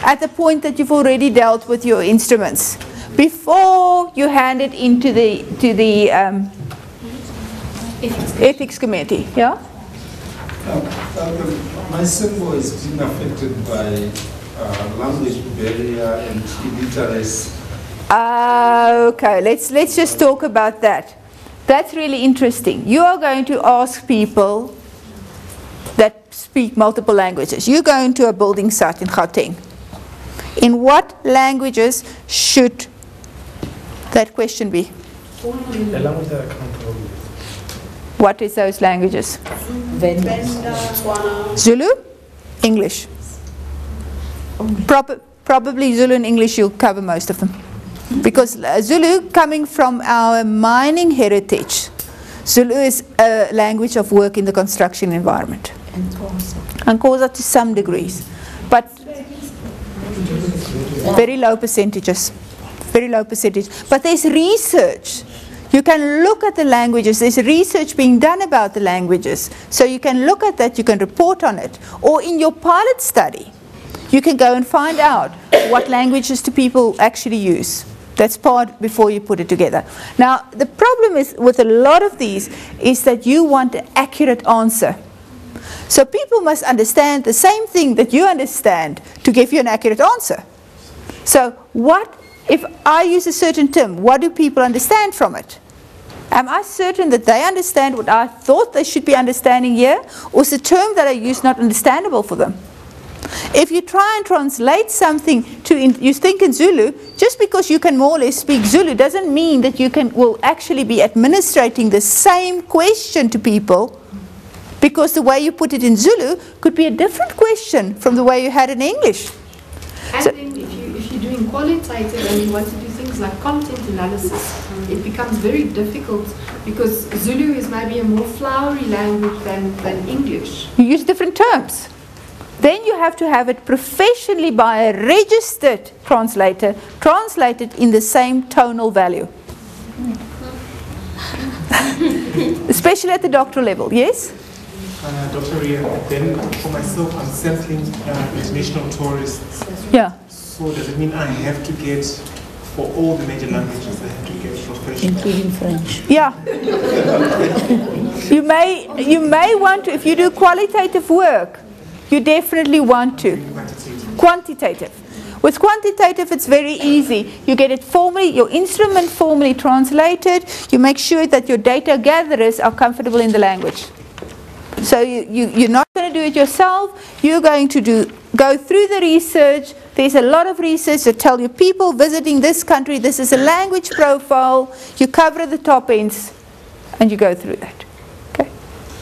at the point that you've already dealt with your instruments before you hand it into the ethics committee. Yeah? My symbol is being affected by language barrier and illiteracy. Okay, let's just talk about that. That's really interesting. You are going to ask people that speak multiple languages. You go into a building site in Gauteng. In what languages should that question be? The language that I can't talk with. What is those languages? Venda, Zulu? English. Probably Zulu and English, you'll cover most of them. Because Zulu, coming from our mining heritage, Zulu is a language of work in the construction environment. And Xhosa to some degrees. But very low percentages. Very low percentage. But there's research. You can look at the languages. There's research being done about the languages. So you can look at that, you can report on it. Or in your pilot study, you can go and find out what languages do people actually use. That's part before you put it together. Now, the problem is with a lot of these is that you want an accurate answer. So people must understand the same thing that you understand to give you an accurate answer. So what, if I use a certain term, what do people understand from it? Am I certain that they understand what I thought they should be understanding here? Or is the term that I use not understandable for them? If you try and translate something you think in Zulu, just because you can more or less speak Zulu doesn't mean that you will actually be administrating the same question to people, because the way you put it in Zulu could be a different question from the way you had it in English. And so, then if you're doing qualitative and you want to do things like content analysis, it becomes very difficult because Zulu is maybe a more flowery language than English. You use different terms. Then you have to have it professionally by a registered translator, translated in the same tonal value. Especially at the doctoral level, yes? Dr. Ria, then for myself, I'm sampling international tourists. Yeah. So does it mean I have to get, for all the major languages, I have to get professional? including French. Yeah. you may want to, if you do qualitative work, you definitely want to. Quantitative. With quantitative, it's very easy. You get it formally, your instrument formally translated. You make sure that your data gatherers are comfortable in the language. So you're not going to do it yourself. You're going to go through the research. There's a lot of research that tell you people visiting this country, this is a language profile. You cover the top ends, and you go through that. Okay.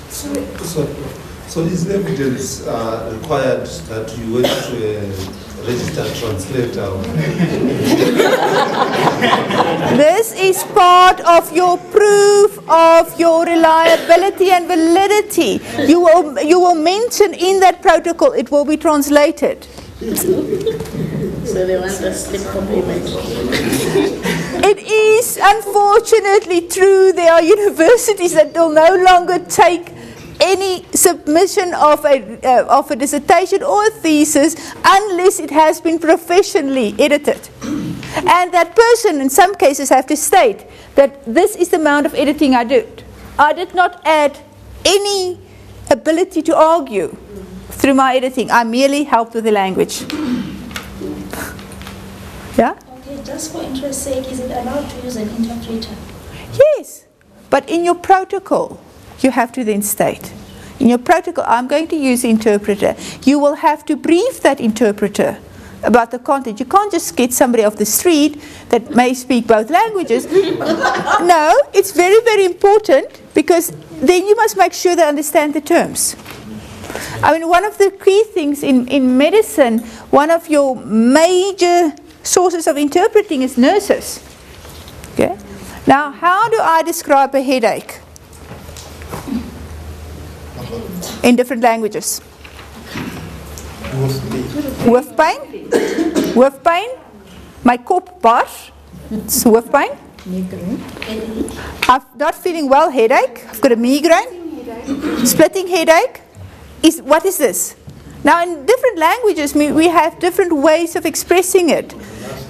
So is evidence required that you went to a registered translator? This is part of your proof of your reliability and validity. You will mention in that protocol, it will be translated. So they want a slip compliment. It is unfortunately true. There are universities that will no longer take any submission of a dissertation or a thesis unless it has been professionally edited. And that person in some cases have to state that this is the amount of editing I did. I did not add any ability to argue through my editing. I merely helped with the language. Yeah? Okay, just for interest's sake, is it allowed to use an interpreter? Yes, but in your protocol, you have to then state. In your protocol, I'm going to use the interpreter. You will have to brief that interpreter about the content. You can't just get somebody off the street that may speak both languages. No, it's very, very important, because then you must make sure they understand the terms. I mean, one of the key things in medicine, one of your major sources of interpreting is nurses. Okay? Now, how do I describe a headache in different languages? Hoofpyn. Hoofpyn. My kop bars. It's hoofpyn. I'm not feeling well, headache. I've got a migraine. Splitting headache. what is this? Now, in different languages, we have different ways of expressing it.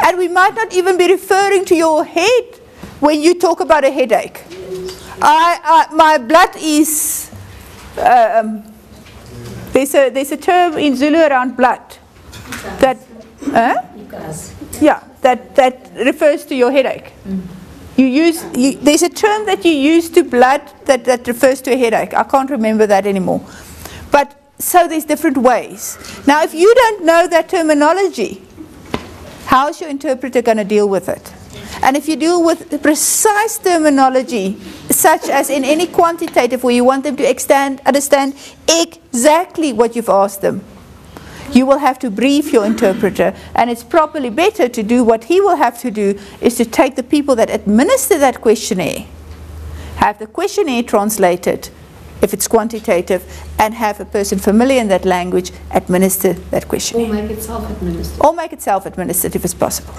And we might not even be referring to your head when you talk about a headache. My blood is... there's a term in Zulu around blood. That refers to your headache. There's a term that you use to blood that refers to a headache. I can't remember that anymore. But so there's different ways. Now, if you don't know that terminology, how is your interpreter going to deal with it? And if you deal with precise terminology, such as in any quantitative where you want them to understand exactly what you've asked them, you will have to brief your interpreter, and it's probably better to do what he will have to do is to take the people that administer that questionnaire, have the questionnaire translated, if it's quantitative, and have a person familiar in that language administer that questionnaire. Or make it self-administered. Or make it self-administered if it's possible.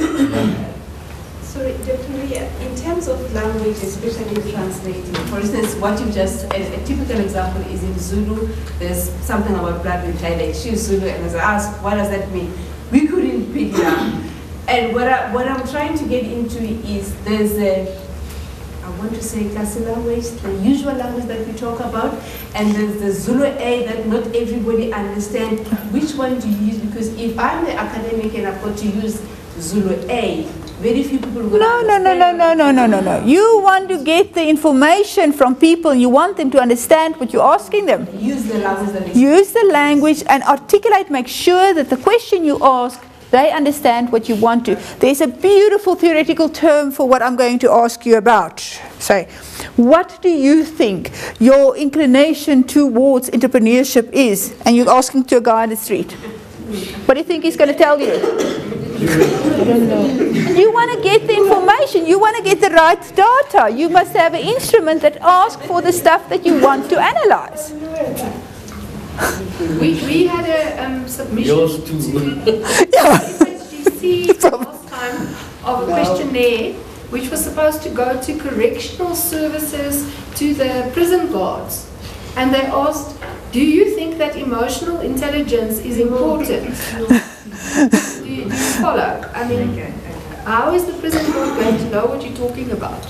Sorry, Dr. Maria, in terms of language, especially translating, for instance, what you just, a typical example is in Zulu, there's something about blood with headache. She's Zulu, and as I asked, what does that mean? We couldn't pick it up. And what I'm trying to get into is there's I want to say classic language, the usual language that we talk about, and there's the Zulu A that not everybody understands. Which one do you use? Because if I'm the academic and I've got to use Zulu A, very few people will No. You want to get the information from people. You want them to understand what you're asking them. Use the language. Use the language and articulate. Make sure that the question you ask, they understand what you want to. There's a beautiful theoretical term for what I'm going to ask you about. Say, what do you think your inclination towards entrepreneurship is? And you're asking to a guy on the street. What do you think he's going to tell you? I don't know. You want to get the information. You want to get the right data. You must have an instrument that asks for the stuff that you want to analyze. We had a submission Yours to HSGC last time of a questionnaire which was supposed to go to correctional services, to the prison guards. And they asked, do you think that emotional intelligence is important? do you follow? I mean, how is the prison guard going to know what you're talking about?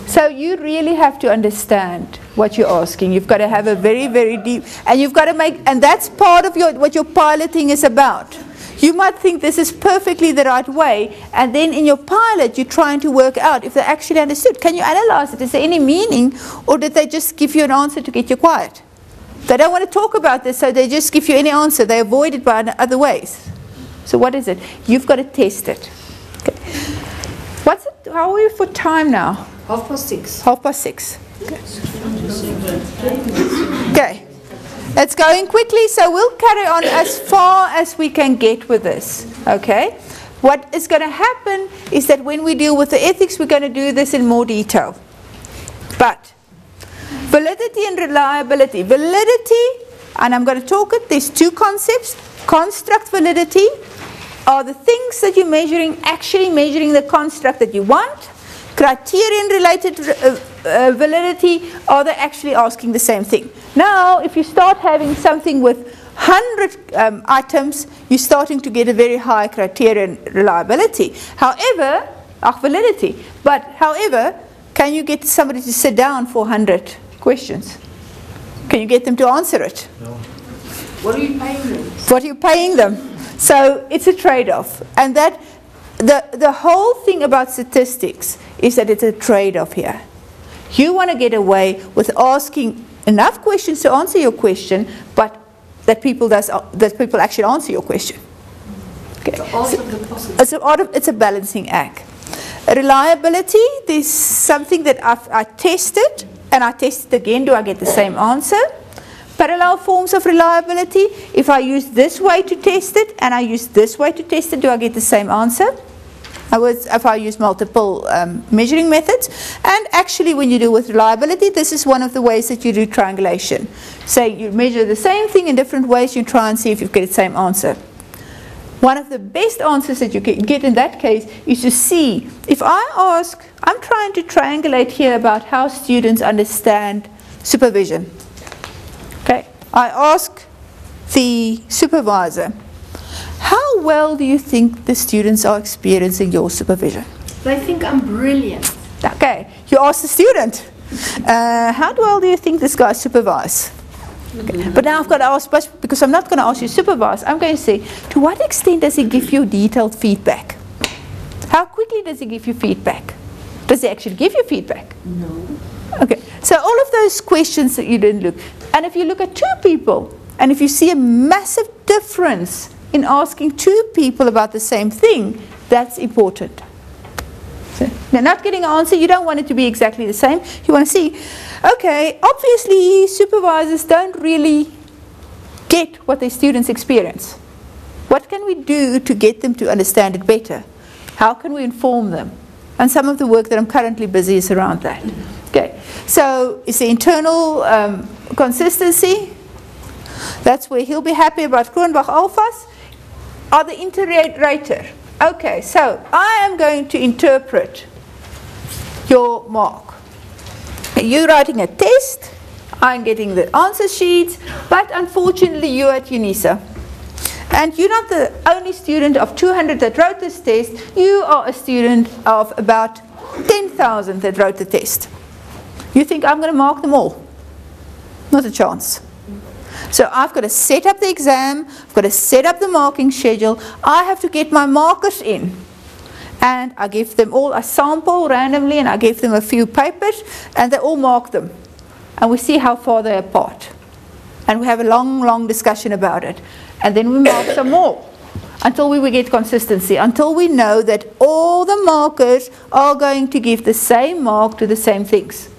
So you really have to understand what you're asking. You've got to have a very, very deep, and you've got to make, and that's part of what your piloting is about. You might think this is perfectly the right way, and then in your pilot you're trying to work out if they actually understood. Can you analyze it? Is there any meaning, or did they just give you an answer to get you quiet? They don't want to talk about this, so they just give you any answer. They avoid it by other ways. So what is it? You've got to test it. Okay. What's it? How are we for time now? 6:30. 6:30. Okay. It's going quickly, so we'll carry on as far as we can get with this. Okay? What is going to happen is that when we deal with the ethics, we're going to do this in more detail. But validity and reliability. Validity, and I'm going to talk it, there's two concepts. Construct validity are the things that you're measuring, actually measuring the construct that you want. Criterion related validity, are they actually asking the same thing? Now, if you start having something with 100 items, you're starting to get a very high criterion reliability. However, validity. But however, can you get somebody to sit down for 100 questions? Can you get them to answer it? No. What are you paying them? What are you paying them? So it's a trade-off. And that the whole thing about statistics is that it's a trade-off here. You want to get away with asking enough questions to answer your question, but that people actually answer your question. Okay. It's a balancing act. Reliability, there's something that I tested, and I tested again, do I get the same answer? Parallel forms of reliability, if I use this way to test it, and I use this way to test it, do I get the same answer? If I use multiple measuring methods. And actually when you deal with reliability, this is one of the ways that you do triangulation. So you measure the same thing in different ways, you try and see if you get the same answer. One of the best answers that you can get in that case is to see, if I ask, I'm trying to triangulate here about how students understand supervision. Okay, I ask the supervisor, how well do you think the students are experiencing your supervision? They think I'm brilliant. Okay, you ask the student, how well do you think this guy supervises? Okay. But now I've got to ask, because I'm not going to ask you supervise, I'm going to say, to what extent does he give you detailed feedback? How quickly does he give you feedback? Does he actually give you feedback? No. Okay, so all of those questions that you didn't look. And if you look at two people, and if you see a massive difference in asking two people about the same thing, that's important. So they're not getting an answer, you don't want it to be exactly the same. You want to see, okay, obviously supervisors don't really get what their students experience. What can we do to get them to understand it better? How can we inform them? And some of the work that I'm currently busy is around that. Okay, so it's the internal consistency. That's where he'll be happy about Kronbach alphas. Are the iterator. Okay, so I am going to interpret your mark. You're writing a test, I'm getting the answer sheets, but unfortunately you're at UNISA. And you're not the only student of 200 that wrote this test, you are a student of about 10,000 that wrote the test. You think I'm going to mark them all? Not a chance. So I've got to set up the exam, I've got to set up the marking schedule, I have to get my markers in. And I give them all a sample randomly, and I give them a few papers, and they all mark them. And we see how far they're apart. And we have a long, long discussion about it. And then we mark some more until we get consistency, until we know that all the markers are going to give the same mark to the same things.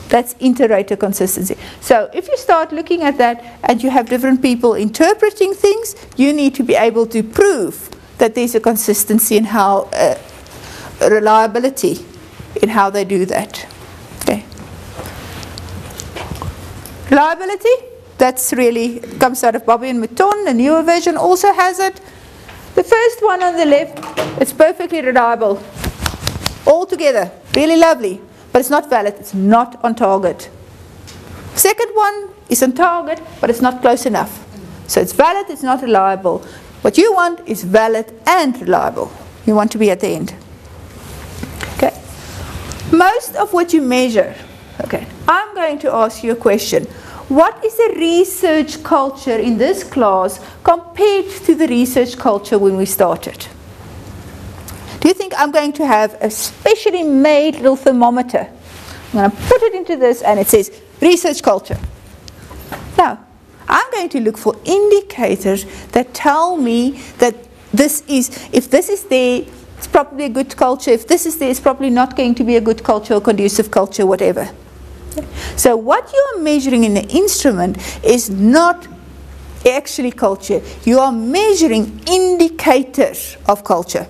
That's iterator consistency. So if you start looking at that and you have different people interpreting things, you need to be able to prove that there's a consistency in how, reliability in how they do that. Okay. Reliability, that's really comes out of Bobby and Mouton. The newer version also has it. The first one on the left, it's perfectly reliable. All together, really lovely. But it's not valid, it's not on target. Second one is on target, but it's not close enough. So it's valid, it's not reliable. What you want is valid and reliable. You want to be at the end. Okay. Most of what you measure, okay, I'm going to ask you a question. What is the research culture in this class compared to the research culture when we started? Do you think I'm going to have a specially made little thermometer? I'm going to put it into this and it says research culture. No, I'm going to look for indicators that tell me that this is, if this is there, it's probably a good culture. If this is there, it's probably not going to be a good culture or conducive culture, whatever. So what you are measuring in the instrument is not actually culture. You are measuring indicators of culture.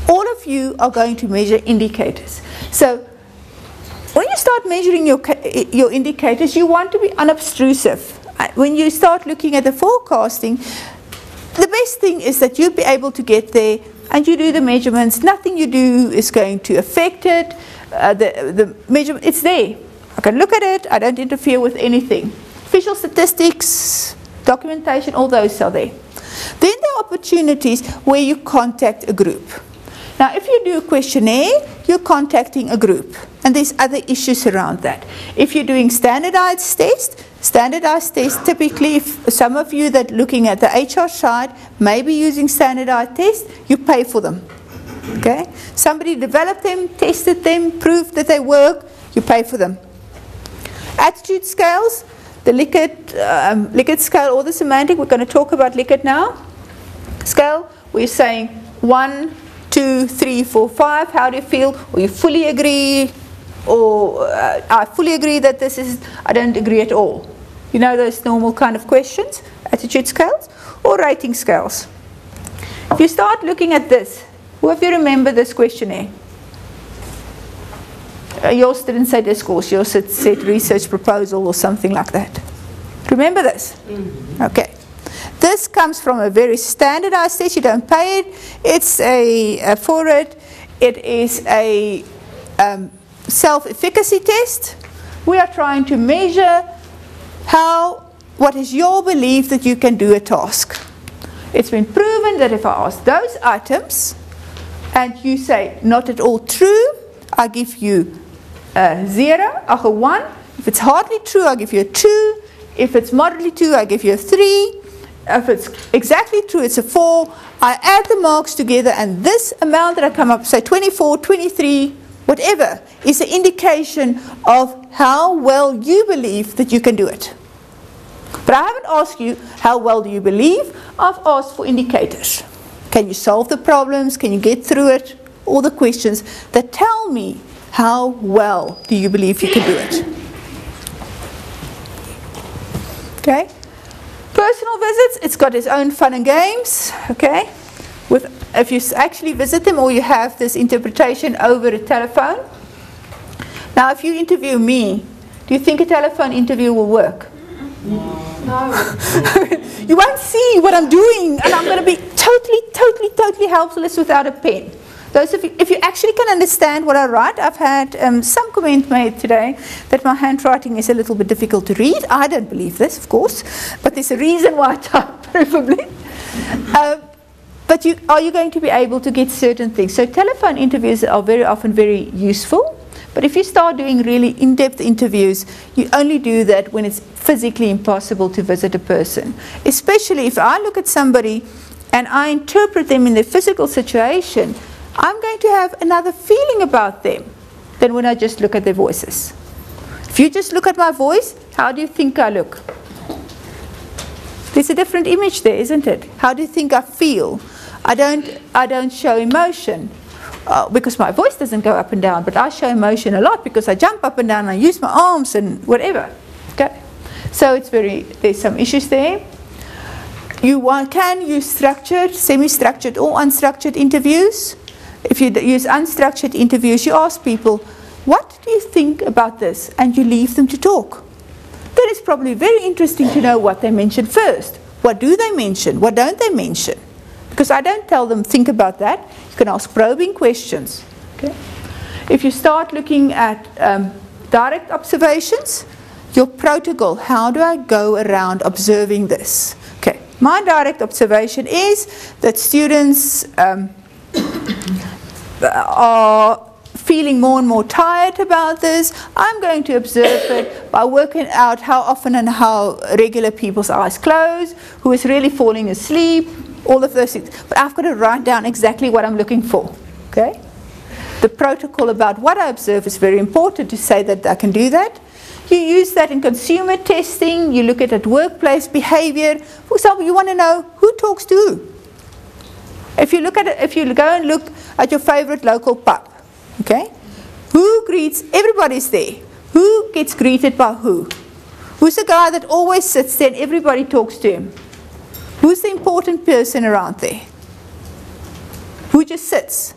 All of you are going to measure indicators. So when you start measuring your indicators, you want to be unobtrusive. When you start looking at the forecasting, the best thing is that you'll be able to get there and you do the measurements. Nothing you do is going to affect it. The measurement, it's there. I can look at it. I don't interfere with anything. Official statistics, documentation, all those are there. Then there are opportunities where you contact a group. Now, if you do a questionnaire, you're contacting a group, and there's other issues around that. If you're doing standardized tests, typically, if some of you that looking at the HR side may be using standardized tests, you pay for them. Okay? Somebody developed them, tested them, proved that they work, you pay for them. Attitude scales, the Likert scale or the semantic, we're going to talk about Likert now. Scale, we're saying 1, 2, 3, 4, 5, how do you feel? Or you fully agree, or I fully agree that this is, I don't agree at all. You know those normal kind of questions, attitude scales, or rating scales. If you start looking at this, who of you remember this questionnaire? Yours didn't say discourse, yours said research proposal or something like that. Remember this? Mm-hmm. Okay. This comes from a very standardized test. You don't pay it. It's for it. It is a self-efficacy test. We are trying to measure how what is your belief that you can do a task? It's been proven that if I ask those items and you say not at all true, I give you a 0, or a 1. If it's hardly true, I give you a 2. If it's moderately true, I give you a 3. If it's exactly true, it's a 4. I add the marks together, and this amount that I come up, say 24, 23, whatever, is an indication of how well you believe that you can do it. But I haven't asked you how well do you believe. I've asked for indicators. Can you solve the problems? Can you get through it? All the questions that tell me how well do you believe you can do it. Okay? Personal visits, it's got its own fun and games. Okay? If you actually visit them, or you have this interpretation over a telephone. Now, if you interview me, do you think a telephone interview will work? No. You won't see what I'm doing, and I'm going to be totally helpless without a pen. Those of you, if you actually can understand what I write, I've had some comment made today that my handwriting is a little bit difficult to read. I don't believe this, of course, but there's a reason why I type preferably. But are you going to be able to get certain things? So telephone interviews are very often very useful. But if you start doing really in-depth interviews, you only do that when it's physically impossible to visit a person. Especially if I look at somebody and I interpret them in their physical situation, I'm going to have another feeling about them than when I just look at their voices. If you just look at my voice, how do you think I look? There's a different image there, isn't it? How do you think I feel? I don't show emotion. Because my voice doesn't go up and down, but I show emotion a lot because I jump up and down and I use my arms and whatever. Okay, so there's some issues there. You can use structured, semi-structured or unstructured interviews. If you use unstructured interviews, you ask people, what do you think about this? And you leave them to talk. Then it's probably very interesting to know what they mention first. What do they mention? What don't they mention? Because I don't tell them, think about that. You can ask probing questions. Okay? If you start looking at direct observations, your protocol, how do I go around observing this? Okay, my direct observation is that students are feeling more and more tired about this. I'm going to observe it by working out how often and how regular people's eyes close, who is really falling asleep, all of those things. But I've got to write down exactly what I'm looking for. Okay? The protocol about what I observe is very important to say that I can do that. You use that in consumer testing. You look at workplace behavior. For example, you want to know who talks to who. If you go and look at your favorite local pub, okay? Who greets? Everybody's there. Who gets greeted by who? Who's the guy that always sits there and everybody talks to him? Who's the important person around there? Who just sits?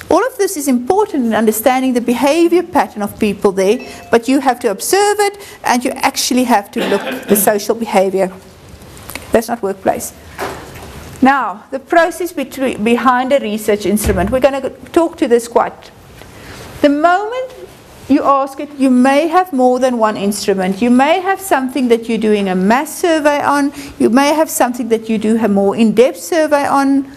All of this is important in understanding the behavior pattern of people there, but you have to observe it and you actually have to look at the social behavior. That's not workplace. Now, the process behind a research instrument. We're going to talk to this quite. The moment you ask it, you may have more than one instrument. You may have something that you're doing a mass survey on. You may have something that you do a more in-depth survey on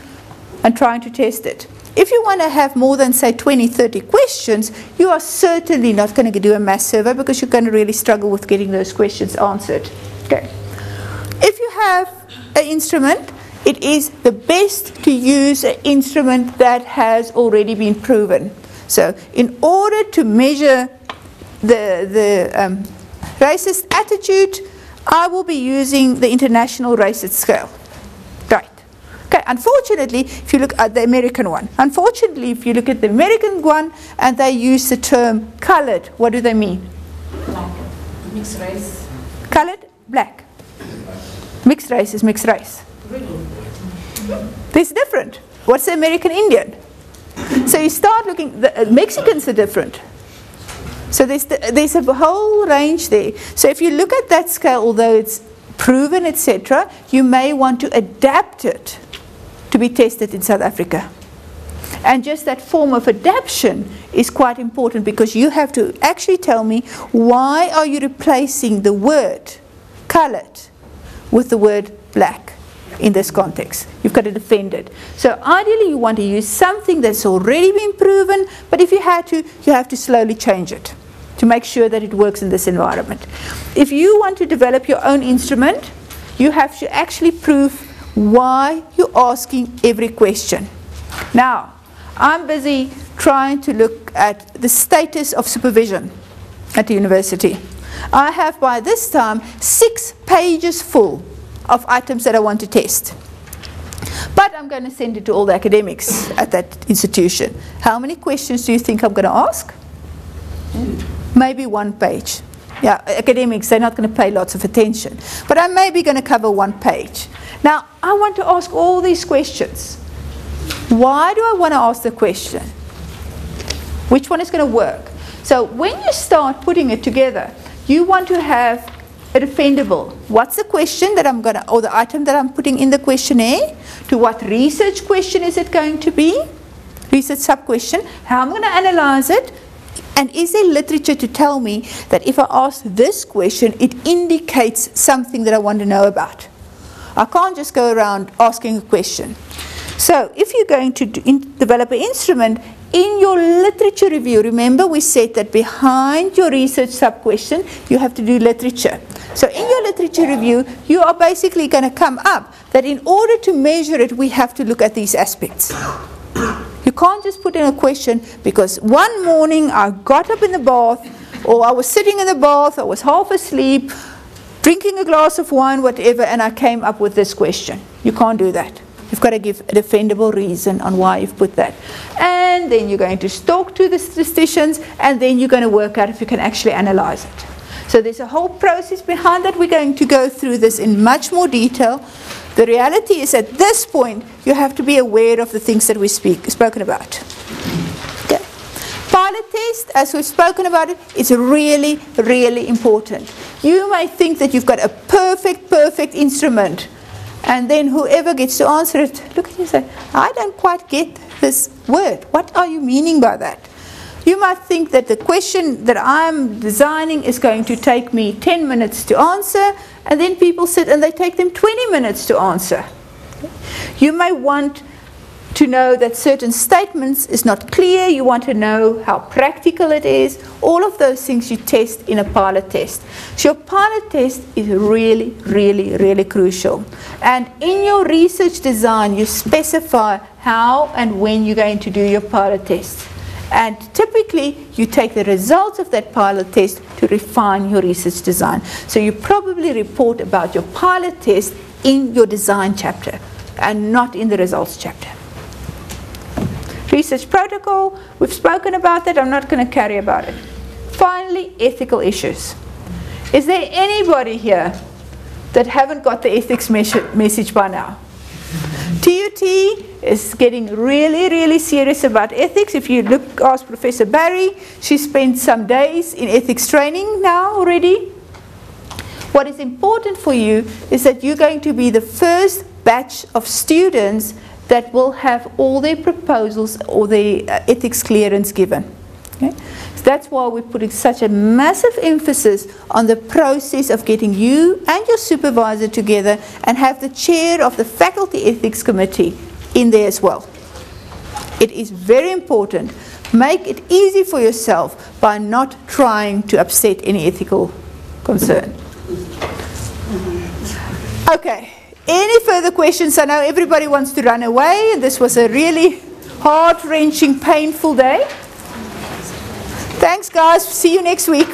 and trying to test it. If you want to have more than, say, 20, 30 questions, you are certainly not going to do a mass survey because you're going to really struggle with getting those questions answered. Okay. If you have an instrument, it is the best to use an instrument that has already been proven. So in order to measure the racist attitude, I will be using the International Racist Scale. Right. Okay. Unfortunately, if you look at the American one, and they use the term colored, what do they mean? Black. Mixed race. Colored, black. Mixed race is mixed race. There's different. What's the American Indian? So you start looking, the Mexicans are different. So there's a whole range there. So if you look at that scale, although it's proven, etc., you may want to adapt it to be tested in South Africa. And just that form of adaptation is quite important because you have to actually tell me why are you replacing the word colored with the word black in this context. You've got to defend it. So ideally you want to use something that's already been proven, but if you had to, you have to slowly change it to make sure that it works in this environment. If you want to develop your own instrument, you have to actually prove why you're asking every question. Now, I'm busy trying to look at the status of supervision at the university. I have by this time 6 pages full of items that I want to test. But I'm going to send it to all the academics at that institution. How many questions do you think I'm going to ask? Maybe 1 page. Yeah, academics, they're not going to pay lots of attention. But I'm maybe going to cover 1 page. Now, I want to ask all these questions. Why do I want to ask the question? Which one is going to work? So when you start putting it together, you want to have a defendable. What's the question that I'm going to, or the item that I'm putting in the questionnaire? To what research question is it going to be? Research sub-question. How I'm going to analyze it? And is there literature to tell me that if I ask this question, it indicates something that I want to know about? I can't just go around asking a question. So if you're going to develop an instrument, in your literature review, remember we said that behind your research sub-question, you have to do literature. So in your literature review, you are basically going to come up that in order to measure it, we have to look at these aspects. You can't just put in a question because one morning I got up in the bath, or I was sitting in the bath, I was half asleep, drinking a glass of wine, whatever, and I came up with this question. You can't do that. You've got to give a defendable reason on why you've put that. And then you're going to talk to the statisticians, and then you're going to work out if you can actually analyze it. So there's a whole process behind that. We're going to go through this in much more detail. The reality is at this point, you have to be aware of the things that we've spoken about. Okay. Pilot test, as we've spoken about it, is really, really important. You may think that you've got a perfect instrument, and then whoever gets to answer it, look at you and say, I don't quite get this word. What are you meaning by that? You might think that the question that I'm designing is going to take me 10 minutes to answer, and then people sit and they take them 20 minutes to answer. You may want to know that certain statements is not clear. You want to know how practical it is. All of those things you test in a pilot test. So your pilot test is really, really, really crucial. And in your research design, you specify how and when you're going to do your pilot test. And typically, you take the results of that pilot test to refine your research design. So you probably report about your pilot test in your design chapter and not in the results chapter. Research protocol, we've spoken about that. I'm not going to carry about it. Finally, ethical issues. Is there anybody here that haven't got the ethics message by now? TUT is getting really, really serious about ethics. If you ask Professor Barry, she spent some days in ethics training now already. What is important for you is that you're going to be the first batch of students that will have all their proposals or their ethics clearance given. Okay? So that's why we're putting such a massive emphasis on the process of getting you and your supervisor together and have the chair of the faculty ethics committee in there as well. It is very important. Make it easy for yourself by not trying to upset any ethical concern. Okay. Any further questions? I know everybody wants to run away, and this was a really heart-wrenching, painful day. Thanks, guys. See you next week.